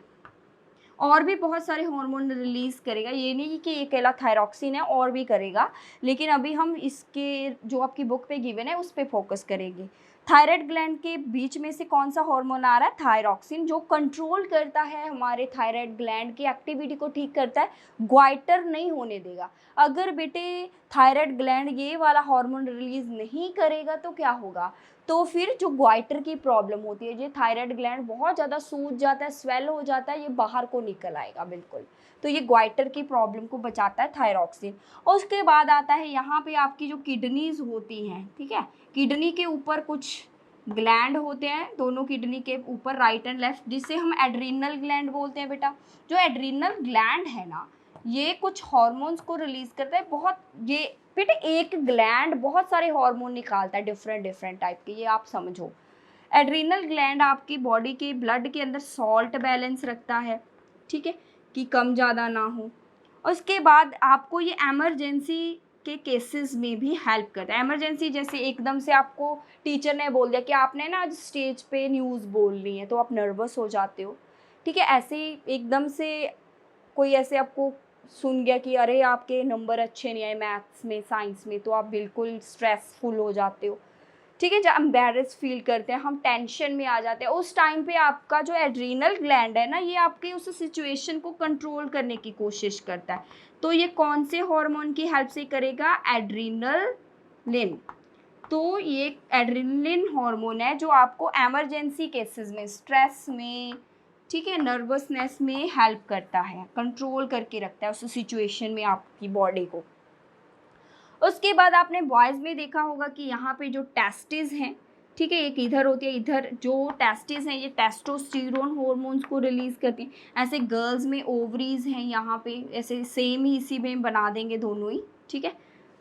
और भी बहुत सारे हार्मोन रिलीज करेगा, ये नहीं कि ये अकेला थायरॉक्सिन है, और भी करेगा, लेकिन अभी हम इसके जो आपकी बुक पे गिवन है उस पे फोकस करेंगे। थायराइड ग्लैंड के बीच में से कौन सा हार्मोन आ रहा है? थायरॉक्सिन, जो कंट्रोल करता है हमारे थायराइड ग्लैंड की एक्टिविटी को, ठीक करता है, ग्वाइटर नहीं होने देगा। अगर बेटे थायराइड ग्लैंड ये वाला हार्मोन रिलीज नहीं करेगा तो क्या होगा? तो फिर जो ग्वाइटर की प्रॉब्लम होती है, ये थायराइड ग्लैंड बहुत ज़्यादा सूज जाता है, स्वेल हो जाता है, ये बाहर को निकल आएगा बिल्कुल। तो ये ग्वाइटर की प्रॉब्लम को बचाता है थायरॉक्सिन। और उसके बाद आता है यहाँ पे आपकी जो किडनीज होती हैं, ठीक है, किडनी के ऊपर कुछ ग्लैंड होते हैं, दोनों किडनी के ऊपर, राइट एंड लेफ्ट, जिसे हम एड्रीनल ग्लैंड बोलते हैं बेटा। जो एड्रीनल ग्लैंड है ना, ये कुछ हॉर्मोन्स को रिलीज करता है, बहुत, ये बेटे एक ग्लैंड बहुत सारे हार्मोन निकालता है डिफरेंट डिफरेंट टाइप के, ये आप समझो। एड्रीनल ग्लैंड आपकी बॉडी के ब्लड के अंदर सॉल्ट बैलेंस रखता है, ठीक है, कि कम ज़्यादा ना हो। उसके बाद आपको ये एमरजेंसी के केसेस में भी हेल्प करता है। एमरजेंसी जैसे एकदम से आपको टीचर ने बोल दिया कि आपने ना आज स्टेज पे न्यूज़ बोलनी है, तो आप नर्वस हो जाते हो, ठीक है, ऐसे ही एकदम से कोई ऐसे आपको सुन गया कि अरे आपके नंबर अच्छे नहीं आए मैथ्स में, साइंस में, तो आप बिल्कुल स्ट्रेसफुल हो जाते हो, ठीक है, जब एम्बेरस फील करते हैं, हम टेंशन में आ जाते हैं, उस टाइम पे आपका जो एड्रीनल ग्लैंड है ना, ये आपके उस सिचुएशन को कंट्रोल करने की कोशिश करता है। तो ये कौन से हार्मोन की हेल्प से करेगा? एड्रीनलिन। तो ये एड्रेनलिन हार्मोन है जो आपको एमरजेंसी केसेस में, स्ट्रेस में, ठीक है, नर्वसनेस में हेल्प करता है, कंट्रोल करके रखता है उस सिचुएशन में आपकी बॉडी को। उसके बाद आपने बॉयज़ में देखा होगा कि यहाँ पे जो टेस्टिस हैं, ठीक है, एक इधर होती है, इधर जो टेस्टिस हैं ये टेस्टोस्टेरोन हार्मोन्स को रिलीज़ करती हैं। ऐसे गर्ल्स में ओवरीज हैं यहाँ पे, ऐसे सेम ही इसी में बना देंगे दोनों ही, ठीक है,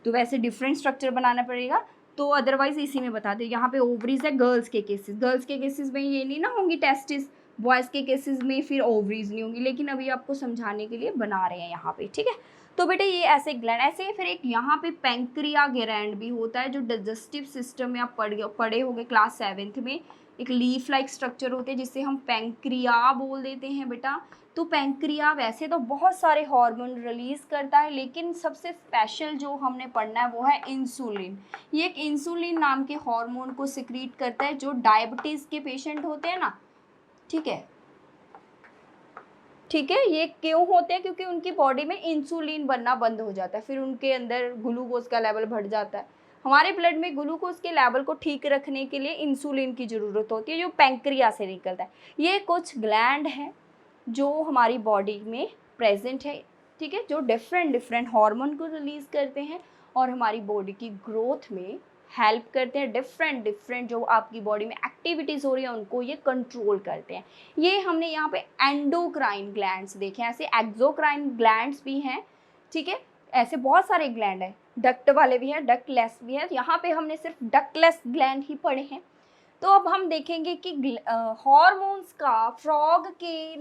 तो वैसे डिफरेंट स्ट्रक्चर बनाना पड़ेगा, तो अदरवाइज इसी में बता दें। यहाँ पे ओवरीज है गर्ल्स के केसेस में ये नहीं ना होंगी टेस्टिस, बॉयज़ के केसेस में फिर ओवरीज नहीं होंगी, लेकिन अभी आपको समझाने के लिए बना रहे हैं यहाँ पे, ठीक है। तो बेटे ये ऐसे ग्लैंड, ऐसे फिर एक यहाँ पे पैंक्रिया ग्लैंड भी होता है, जो डाइजेस्टिव सिस्टम में आप पढ़े होंगे क्लास 7th में, एक लीफ लाइक स्ट्रक्चर होते हैं जिसे हम पैंक्रिया बोल देते हैं बेटा। तो पैंक्रिया वैसे तो बहुत सारे हार्मोन रिलीज करता है, लेकिन सबसे स्पेशल जो हमने पढ़ना है वो है इंसुलिन। ये एक इंसुलिन नाम के हार्मोन को सिक्रीट करता है, जो डायबिटीज़ के पेशेंट होते हैं ना, ठीक है, ठीक है, ये क्यों होते हैं? क्योंकि उनकी बॉडी में इंसुलिन बनना बंद हो जाता है, फिर उनके अंदर ग्लूकोज का लेवल बढ़ जाता है। हमारे ब्लड में ग्लूकोज के लेवल को ठीक रखने के लिए इंसुलिन की ज़रूरत होती है, जो पैंक्रिया से निकलता है। ये कुछ ग्लैंड हैं जो हमारी बॉडी में प्रेजेंट है, ठीक है, जो डिफरेंट डिफरेंट हार्मोन को रिलीज़ करते हैं और हमारी बॉडी की ग्रोथ में हेल्प करते हैं। डिफरेंट डिफरेंट जो आपकी बॉडी में एक्टिविटीज़ हो रही है उनको ये कंट्रोल करते हैं। ये हमने यहाँ पे एंडोक्राइन ग्लैंड्स देखे हैं, ऐसे एक्सोक्राइन ग्लैंड्स भी हैं, ठीक है, ऐसे बहुत सारे ग्लैंड हैं, डक्ट वाले भी हैं, डक्टलेस भी हैं। यहाँ पे हमने सिर्फ डक्टलेस ग्लैंड ही पढ़े हैं। तो अब हम देखेंगे कि हॉर्मोन्स का फ्रॉग के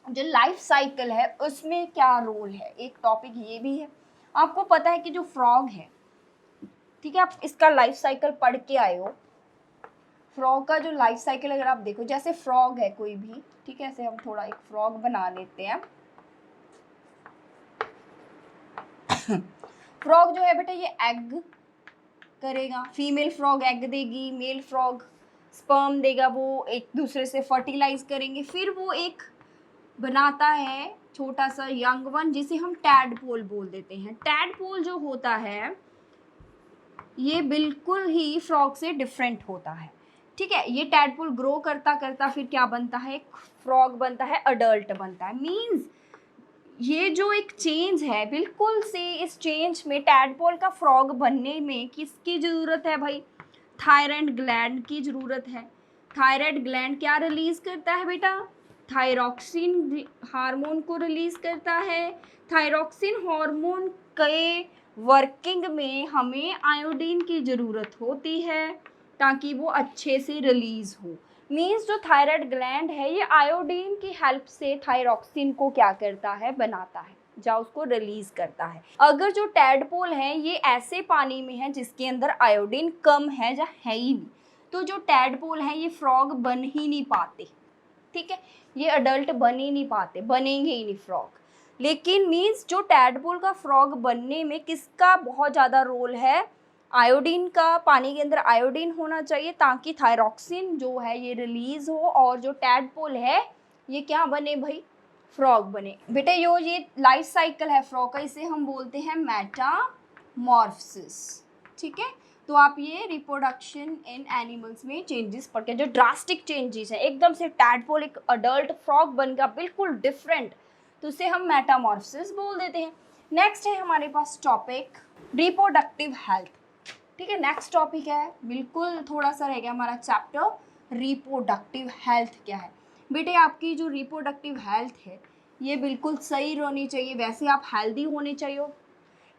जो लाइफ साइकिल है उसमें क्या रोल है, एक टॉपिक ये भी है। आपको पता है कि जो फ्रॉग है, ठीक है, आप इसका लाइफ साइकिल पढ़ के आए हो। फ्रॉग का जो लाइफ साइकिल अगर आप देखो, जैसे फ्रॉग है कोई भी, ठीक है, ऐसे हम थोड़ा एक फ्रॉग बना लेते हैं। फ्रॉग जो है बेटा ये एग करेगा, फीमेल फ्रॉग एग देगी, मेल फ्रॉग स्पर्म देगा, वो एक दूसरे से फर्टिलाइज करेंगे, फिर वो एक बनाता है छोटा सा यंग वन जिसे हम टैडपोल बोल देते हैं। टैडपोल जो होता है ये बिल्कुल ही फ्रॉग से डिफरेंट होता है, ठीक है। ये टैडपोल ग्रो करता करता फिर क्या बनता है? एक फ्रॉग बनता है, अडल्ट बनता है। मीन्स ये जो एक चेंज है, बिल्कुल से इस चेंज में टैडपोल का फ्रॉग बनने में किसकी ज़रूरत है भाई? थायराइड ग्लैंड की ज़रूरत है। थायराइड ग्लैंड क्या रिलीज़ करता है बेटा? थायरॉक्सिन हार्मोन को रिलीज़ करता है। थायरॉक्सिन हार्मोन के वर्किंग में हमें आयोडीन की ज़रूरत होती है ताकि वो अच्छे से रिलीज़ हो। मीन्स जो थायराइड ग्लैंड है ये आयोडीन की हेल्प से थायरॉक्सिन को क्या करता है, बनाता है, या उसको रिलीज करता है। अगर जो टैडपोल है ये ऐसे पानी में है जिसके अंदर आयोडीन कम है या है ही नहीं, तो जो टैडपोल है ये फ्रॉग बन ही नहीं पाते, ठीक है, ये अडल्ट बन ही नहीं पाते, बनेंगे ही नहीं फ्रॉग। लेकिन मीन्स जो टैडपोल का फ्रॉग बनने में किसका बहुत ज़्यादा रोल है, आयोडीन का। पानी के अंदर आयोडीन होना चाहिए ताकि थायरॉक्सिन जो है ये रिलीज हो और जो टैडपोल है ये क्या बने भाई, फ्रॉग बने। बेटे ये लाइफ साइकिल है फ्रॉग का, इसे हम बोलते हैं मेटामॉर्फसिस, ठीक है। तो आप ये रिप्रोडक्शन इन एनिमल्स में चेंजेस पढ़ के, जो ड्रास्टिक चेंजेस है, एकदम से टैडपोल एक अडल्ट फ्रॉग बन गया बिल्कुल डिफरेंट, तो उसे हम मेटामॉर्फसिस बोल देते हैं। नेक्स्ट है हमारे पास टॉपिक रिप्रोडक्टिव हेल्थ, ठीक है। नेक्स्ट टॉपिक है, बिल्कुल थोड़ा सा रह गया हमारा चैप्टर, रिप्रोडक्टिव हेल्थ क्या है। बेटे आपकी जो रिप्रोडक्टिव हेल्थ है ये बिल्कुल सही रहनी चाहिए, वैसे आप हेल्दी होने चाहिए,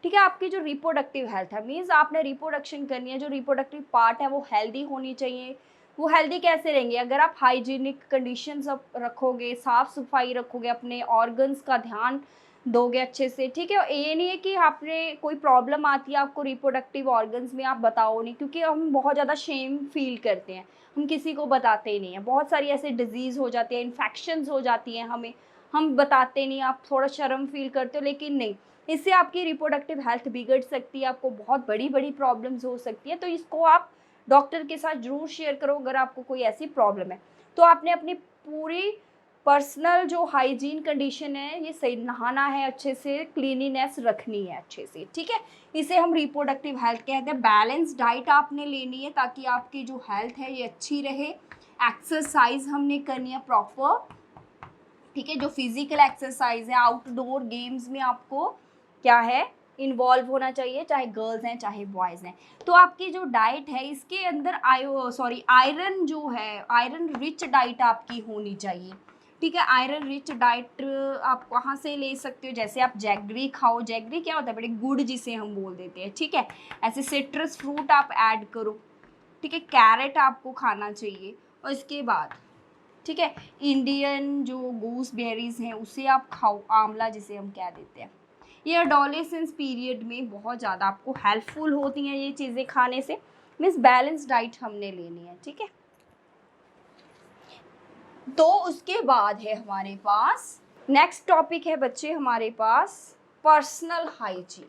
ठीक है। आपकी जो रिप्रोडक्टिव हेल्थ है मीन्स आपने रिप्रोडक्शन करनी है, जो रिप्रोडक्टिव पार्ट है वो हेल्दी होनी चाहिए। वो हेल्दी कैसे रहेंगे, अगर आप हाइजीनिक कंडीशन सब रखोगे, साफ़ सफाई रखोगे, अपने ऑर्गन्स का ध्यान दोगे अच्छे से, ठीक है। ये नहीं है कि आपने कोई प्रॉब्लम आती है आपको रिप्रोडक्टिव ऑर्गन्स में, आप बताओ नहीं, क्योंकि हम बहुत ज़्यादा शेम फील करते हैं, हम किसी को बताते ही नहीं हैं। बहुत सारी ऐसे डिजीज़ हो जाती है, इन्फेक्शंस हो जाती हैं हमें, हम बताते नहीं, आप थोड़ा शर्म फील करते हो, लेकिन नहीं, इससे आपकी रिप्रोडक्टिव हेल्थ बिगड़ सकती है, आपको बहुत बड़ी बड़ी प्रॉब्लम्स हो सकती है। तो इसको आप डॉक्टर के साथ ज़रूर शेयर करो अगर आपको कोई ऐसी प्रॉब्लम है। तो आपने अपनी पूरी पर्सनल जो हाइजीन कंडीशन है ये सही, नहाना है अच्छे से, क्लीनिनेस रखनी है अच्छे से, ठीक है। इसे हम रिप्रोडक्टिव हेल्थ कहते हैं। बैलेंस डाइट आपने लेनी है ताकि आपकी जो हेल्थ है ये अच्छी रहे। एक्सरसाइज हमने करनी है प्रॉपर, ठीक है। जो फिजिकल एक्सरसाइज है, आउटडोर गेम्स में आपको क्या है, इन्वॉल्व होना चाहिए, चाहे गर्ल्स हैं चाहे बॉयज़ हैं। तो आपकी जो डाइट है इसके अंदर आयरन जो है, आयरन रिच डाइट आपकी होनी चाहिए, ठीक है। आयरन रिच डाइट आप कहाँ से ले सकते हो, जैसे आप जैगरी खाओ, जैगरी क्या होता है बेटे, गुड़ जिसे हम बोल देते हैं, ठीक है। ऐसे सिट्रस फ्रूट आप ऐड करो, ठीक है। कैरेट आपको खाना चाहिए, और इसके बाद ठीक है इंडियन जो गूसबेरीज हैं उसे आप खाओ, आंवला जिसे हम कह देते हैं। ये एडोलेसेंस पीरियड में बहुत ज़्यादा आपको हेल्पफुल होती हैं ये चीज़ें खाने से। मीन्स बैलेंस डाइट हमने लेनी है, ठीक है। तो उसके बाद है हमारे पास नेक्स्ट टॉपिक है बच्चे हमारे पास personal hygiene.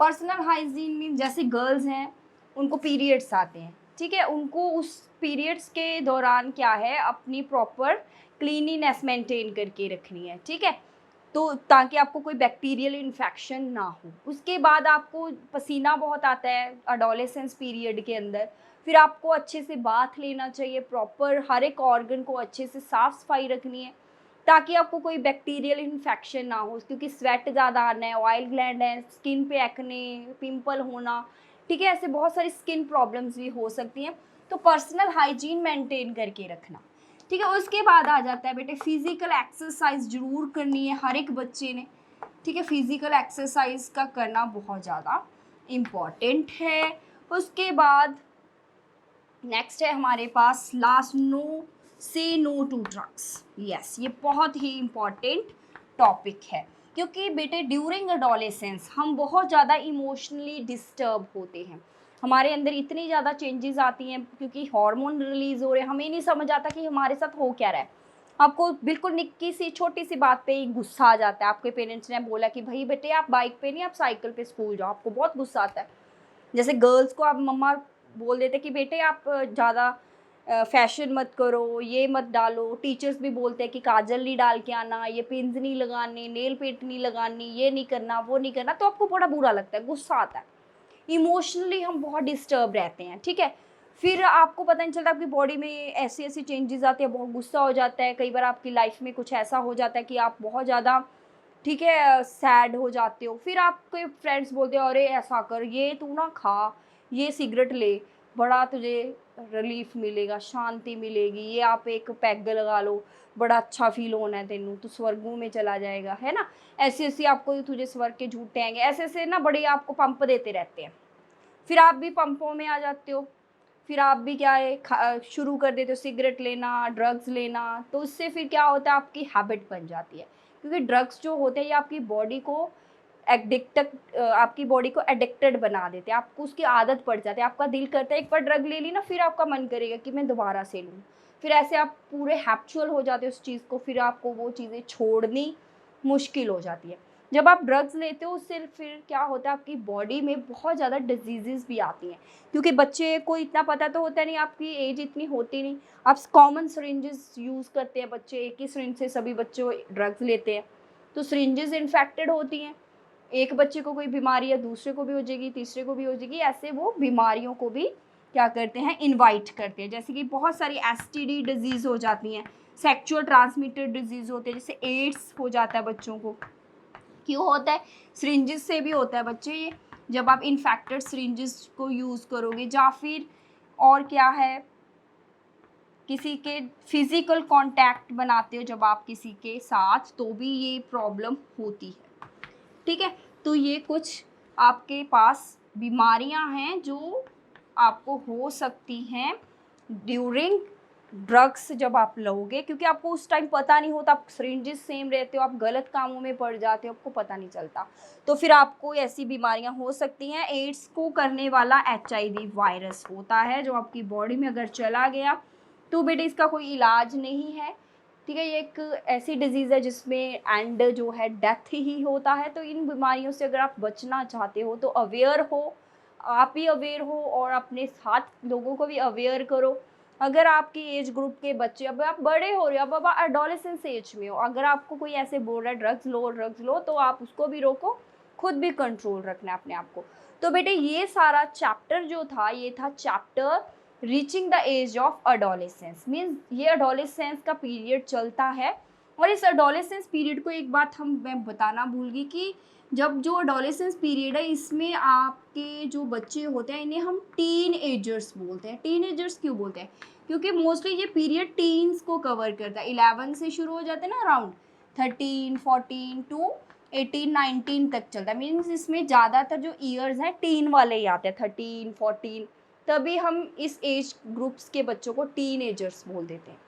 Personal hygiene mean जैसे गर्ल्स हैं उनको पीरियड्स आते हैं, ठीक है, उनको उस पीरियड्स के दौरान क्या है अपनी प्रॉपर क्लीनिनेस मेंटेन करके रखनी है, ठीक है। तो ताकि आपको कोई बैक्टीरियल इन्फेक्शन ना हो। उसके बाद आपको पसीना बहुत आता है एडोलेसेंस पीरियड के अंदर, फिर आपको अच्छे से बाथ लेना चाहिए, प्रॉपर हर एक ऑर्गन को अच्छे से साफ़ सफाई रखनी है ताकि आपको कोई बैक्टीरियल इन्फेक्शन ना हो, क्योंकि स्वेट ज़्यादा आना है, ऑयल ग्लैंड है, स्किन पे एक्ने, पिंपल होना, ठीक है, ऐसे बहुत सारी स्किन प्रॉब्लम्स भी हो सकती हैं। तो पर्सनल हाइजीन मेंटेन करके रखना, ठीक है। उसके बाद आ जाता है बेटे फिजिकल एक्सरसाइज ज़रूर करनी है हर एक बच्चे ने, ठीक है। फिजिकल एक्सरसाइज का करना बहुत ज़्यादा इम्पॉर्टेंट है। उसके बाद नेक्स्ट है हमारे पास लास्ट, से नो टू ड्रग्स। यस, ये बहुत ही इम्पॉर्टेंट टॉपिक है, क्योंकि बेटे ड्यूरिंग एडोलेसेंस हम बहुत ज़्यादा इमोशनली डिस्टर्ब होते हैं, हमारे अंदर इतनी ज़्यादा चेंजेस आती हैं क्योंकि हार्मोन रिलीज़ हो रहे हैं, हमें नहीं समझ आता कि हमारे साथ हो क्या रहा है। आपको बिल्कुल निक्की सी छोटी सी बात पे ही गुस्सा आ जाता है, आपके पेरेंट्स ने बोला कि भाई बेटे आप बाइक पे नहीं आप साइकिल पे स्कूल जाओ, आपको बहुत गुस्सा आता है। जैसे गर्ल्स को आप मम्मा बोल देते कि बेटे आप ज़्यादा फैशन मत करो, ये मत डालो, टीचर्स भी बोलते हैं कि काजल नहीं डाल के आना, ये पिन्स नहीं लगाने, नेल पेंट नहीं लगानी, ये नहीं करना, वो नहीं करना, तो आपको बड़ा बुरा लगता है, गुस्सा आता है, इमोशनली हम बहुत डिस्टर्ब रहते हैं, ठीक है। फिर आपको पता नहीं चलता आपकी बॉडी में ऐसी ऐसी चेंजेस आती है, बहुत गुस्सा हो जाता है, कई बार आपकी लाइफ में कुछ ऐसा हो जाता है कि आप बहुत ज़्यादा ठीक है सैड हो जाते हो। फिर आपके फ्रेंड्स बोलते हो अरे ऐसा कर, ये तू ना खा, ये सिगरेट ले, बड़ा तुझे रिलीफ मिलेगा, शांति मिलेगी, ये आप एक पैग लगा लो, बड़ा अच्छा फील होना है तेनू, तू स्वर्गों में चला जाएगा, है ना। ऐसे ऐसे आपको तुझे स्वर्ग के झूठे आएंगे, ऐसे ऐसे ना बड़े आपको पंप देते रहते हैं। फिर आप भी पंपों में आ जाते हो, फिर आप भी क्या है शुरू कर देते हो सिगरेट लेना, ड्रग्स लेना। तो उससे फिर क्या होता है, आपकी हैबिट बन जाती है, क्योंकि ड्रग्स जो होते हैं ये आपकी बॉडी को आपकी बॉडी को एडिक्टेड बना देते हैं, आपको उसकी आदत पड़ जाती है। आपका दिल करता है एक बार ड्रग ले ली ना, फिर आपका मन करेगा कि मैं दोबारा से लूँ। फिर ऐसे आप पूरे हैप्चुअल हो जाते हो उस चीज़ को, फिर आपको वो चीज़ें छोड़नी मुश्किल हो जाती है। जब आप ड्रग्स लेते हो उससे फिर क्या होता है, आपकी बॉडी में बहुत ज़्यादा डिजीज़ भी आती हैं, क्योंकि बच्चे को इतना पता तो होता नहीं, आपकी एज इतनी होती नहीं। आप कॉमन सिरिंजेस यूज़ करते हैं बच्चे, एक ही सिरिंज से सभी बच्चे ड्रग्स लेते हैं, तो सिरिंजेस इन्फेक्टेड होती हैं। एक बच्चे को कोई बीमारी है, दूसरे को भी हो जाएगी, तीसरे को भी हो जाएगी, ऐसे वो बीमारियों को भी क्या करते हैं, इनवाइट करते हैं। जैसे कि बहुत सारी एसटीडी डिजीज़ हो जाती हैं, सेक्सुअल ट्रांसमिटेड डिजीज़ होते हैं, जैसे एड्स हो जाता है बच्चों को। क्यों होता है, सिरिंजेस से भी होता है बच्चे ये, जब आप इन्फेक्टेड सिरिंजेस को यूज़ करोगे, या फिर और क्या है, किसी के फिज़िकल कांटेक्ट बनाते हो जब आप किसी के साथ, तो भी ये प्रॉब्लम होती है। ठीक है, तो ये कुछ आपके पास बीमारियां हैं जो आपको हो सकती हैं ड्यूरिंग ड्रग्स जब आप लोगे, क्योंकि आपको उस टाइम पता नहीं होता, आप सिरिंजेस सेम रहते हो, आप गलत कामों में पड़ जाते हो, आपको पता नहीं चलता, तो फिर आपको ऐसी बीमारियां हो सकती हैं। एड्स को करने वाला HIV वायरस होता है, जो आपकी बॉडी में अगर चला गया तो बेटे इसका कोई इलाज नहीं है। ठीक है, ये एक ऐसी डिजीज़ है जिसमें एंड जो है डेथ ही होता है। तो इन बीमारियों से अगर आप बचना चाहते हो तो अवेयर हो, आप भी अवेयर हो और अपने साथ लोगों को भी अवेयर करो। अगर आपकी एज ग्रुप के बच्चे, अब आप बड़े हो रहे हो, अब आप एडोलेसेंस एज में हो, अगर आपको कोई ऐसे बोल रहा है ड्रग्स लो, तो आप उसको भी रोको, खुद भी कंट्रोल रखना है अपने आप को। तो बेटे ये सारा चैप्टर जो था, ये था chapter reaching the age of adolescence. Means ये अडोलेसेंस का पीरियड चलता है, और इस अडोलेसेंस पीरियड को एक बात मैं बताना भूल गई कि जब जो अडोलेसेंस पीरियड है, इसमें आपके जो बच्चे होते हैं इन्हें हम टीन एजर्स बोलते हैं। टीन एजर्स क्यों बोलते हैं, क्योंकि मोस्टली ये पीरियड टीन्स को कवर करता है। 11 से शुरू हो जाते हैं ना, अराउंड 13 14 टू 18 19 तक चलता है। मीन्स इसमें ज़्यादातर जो ईयर्स हैं टीन वाले ही आते हैं, 13 14, तभी हम इस एज ग्रुप्स के बच्चों को टीन एजर्स बोल देते हैं।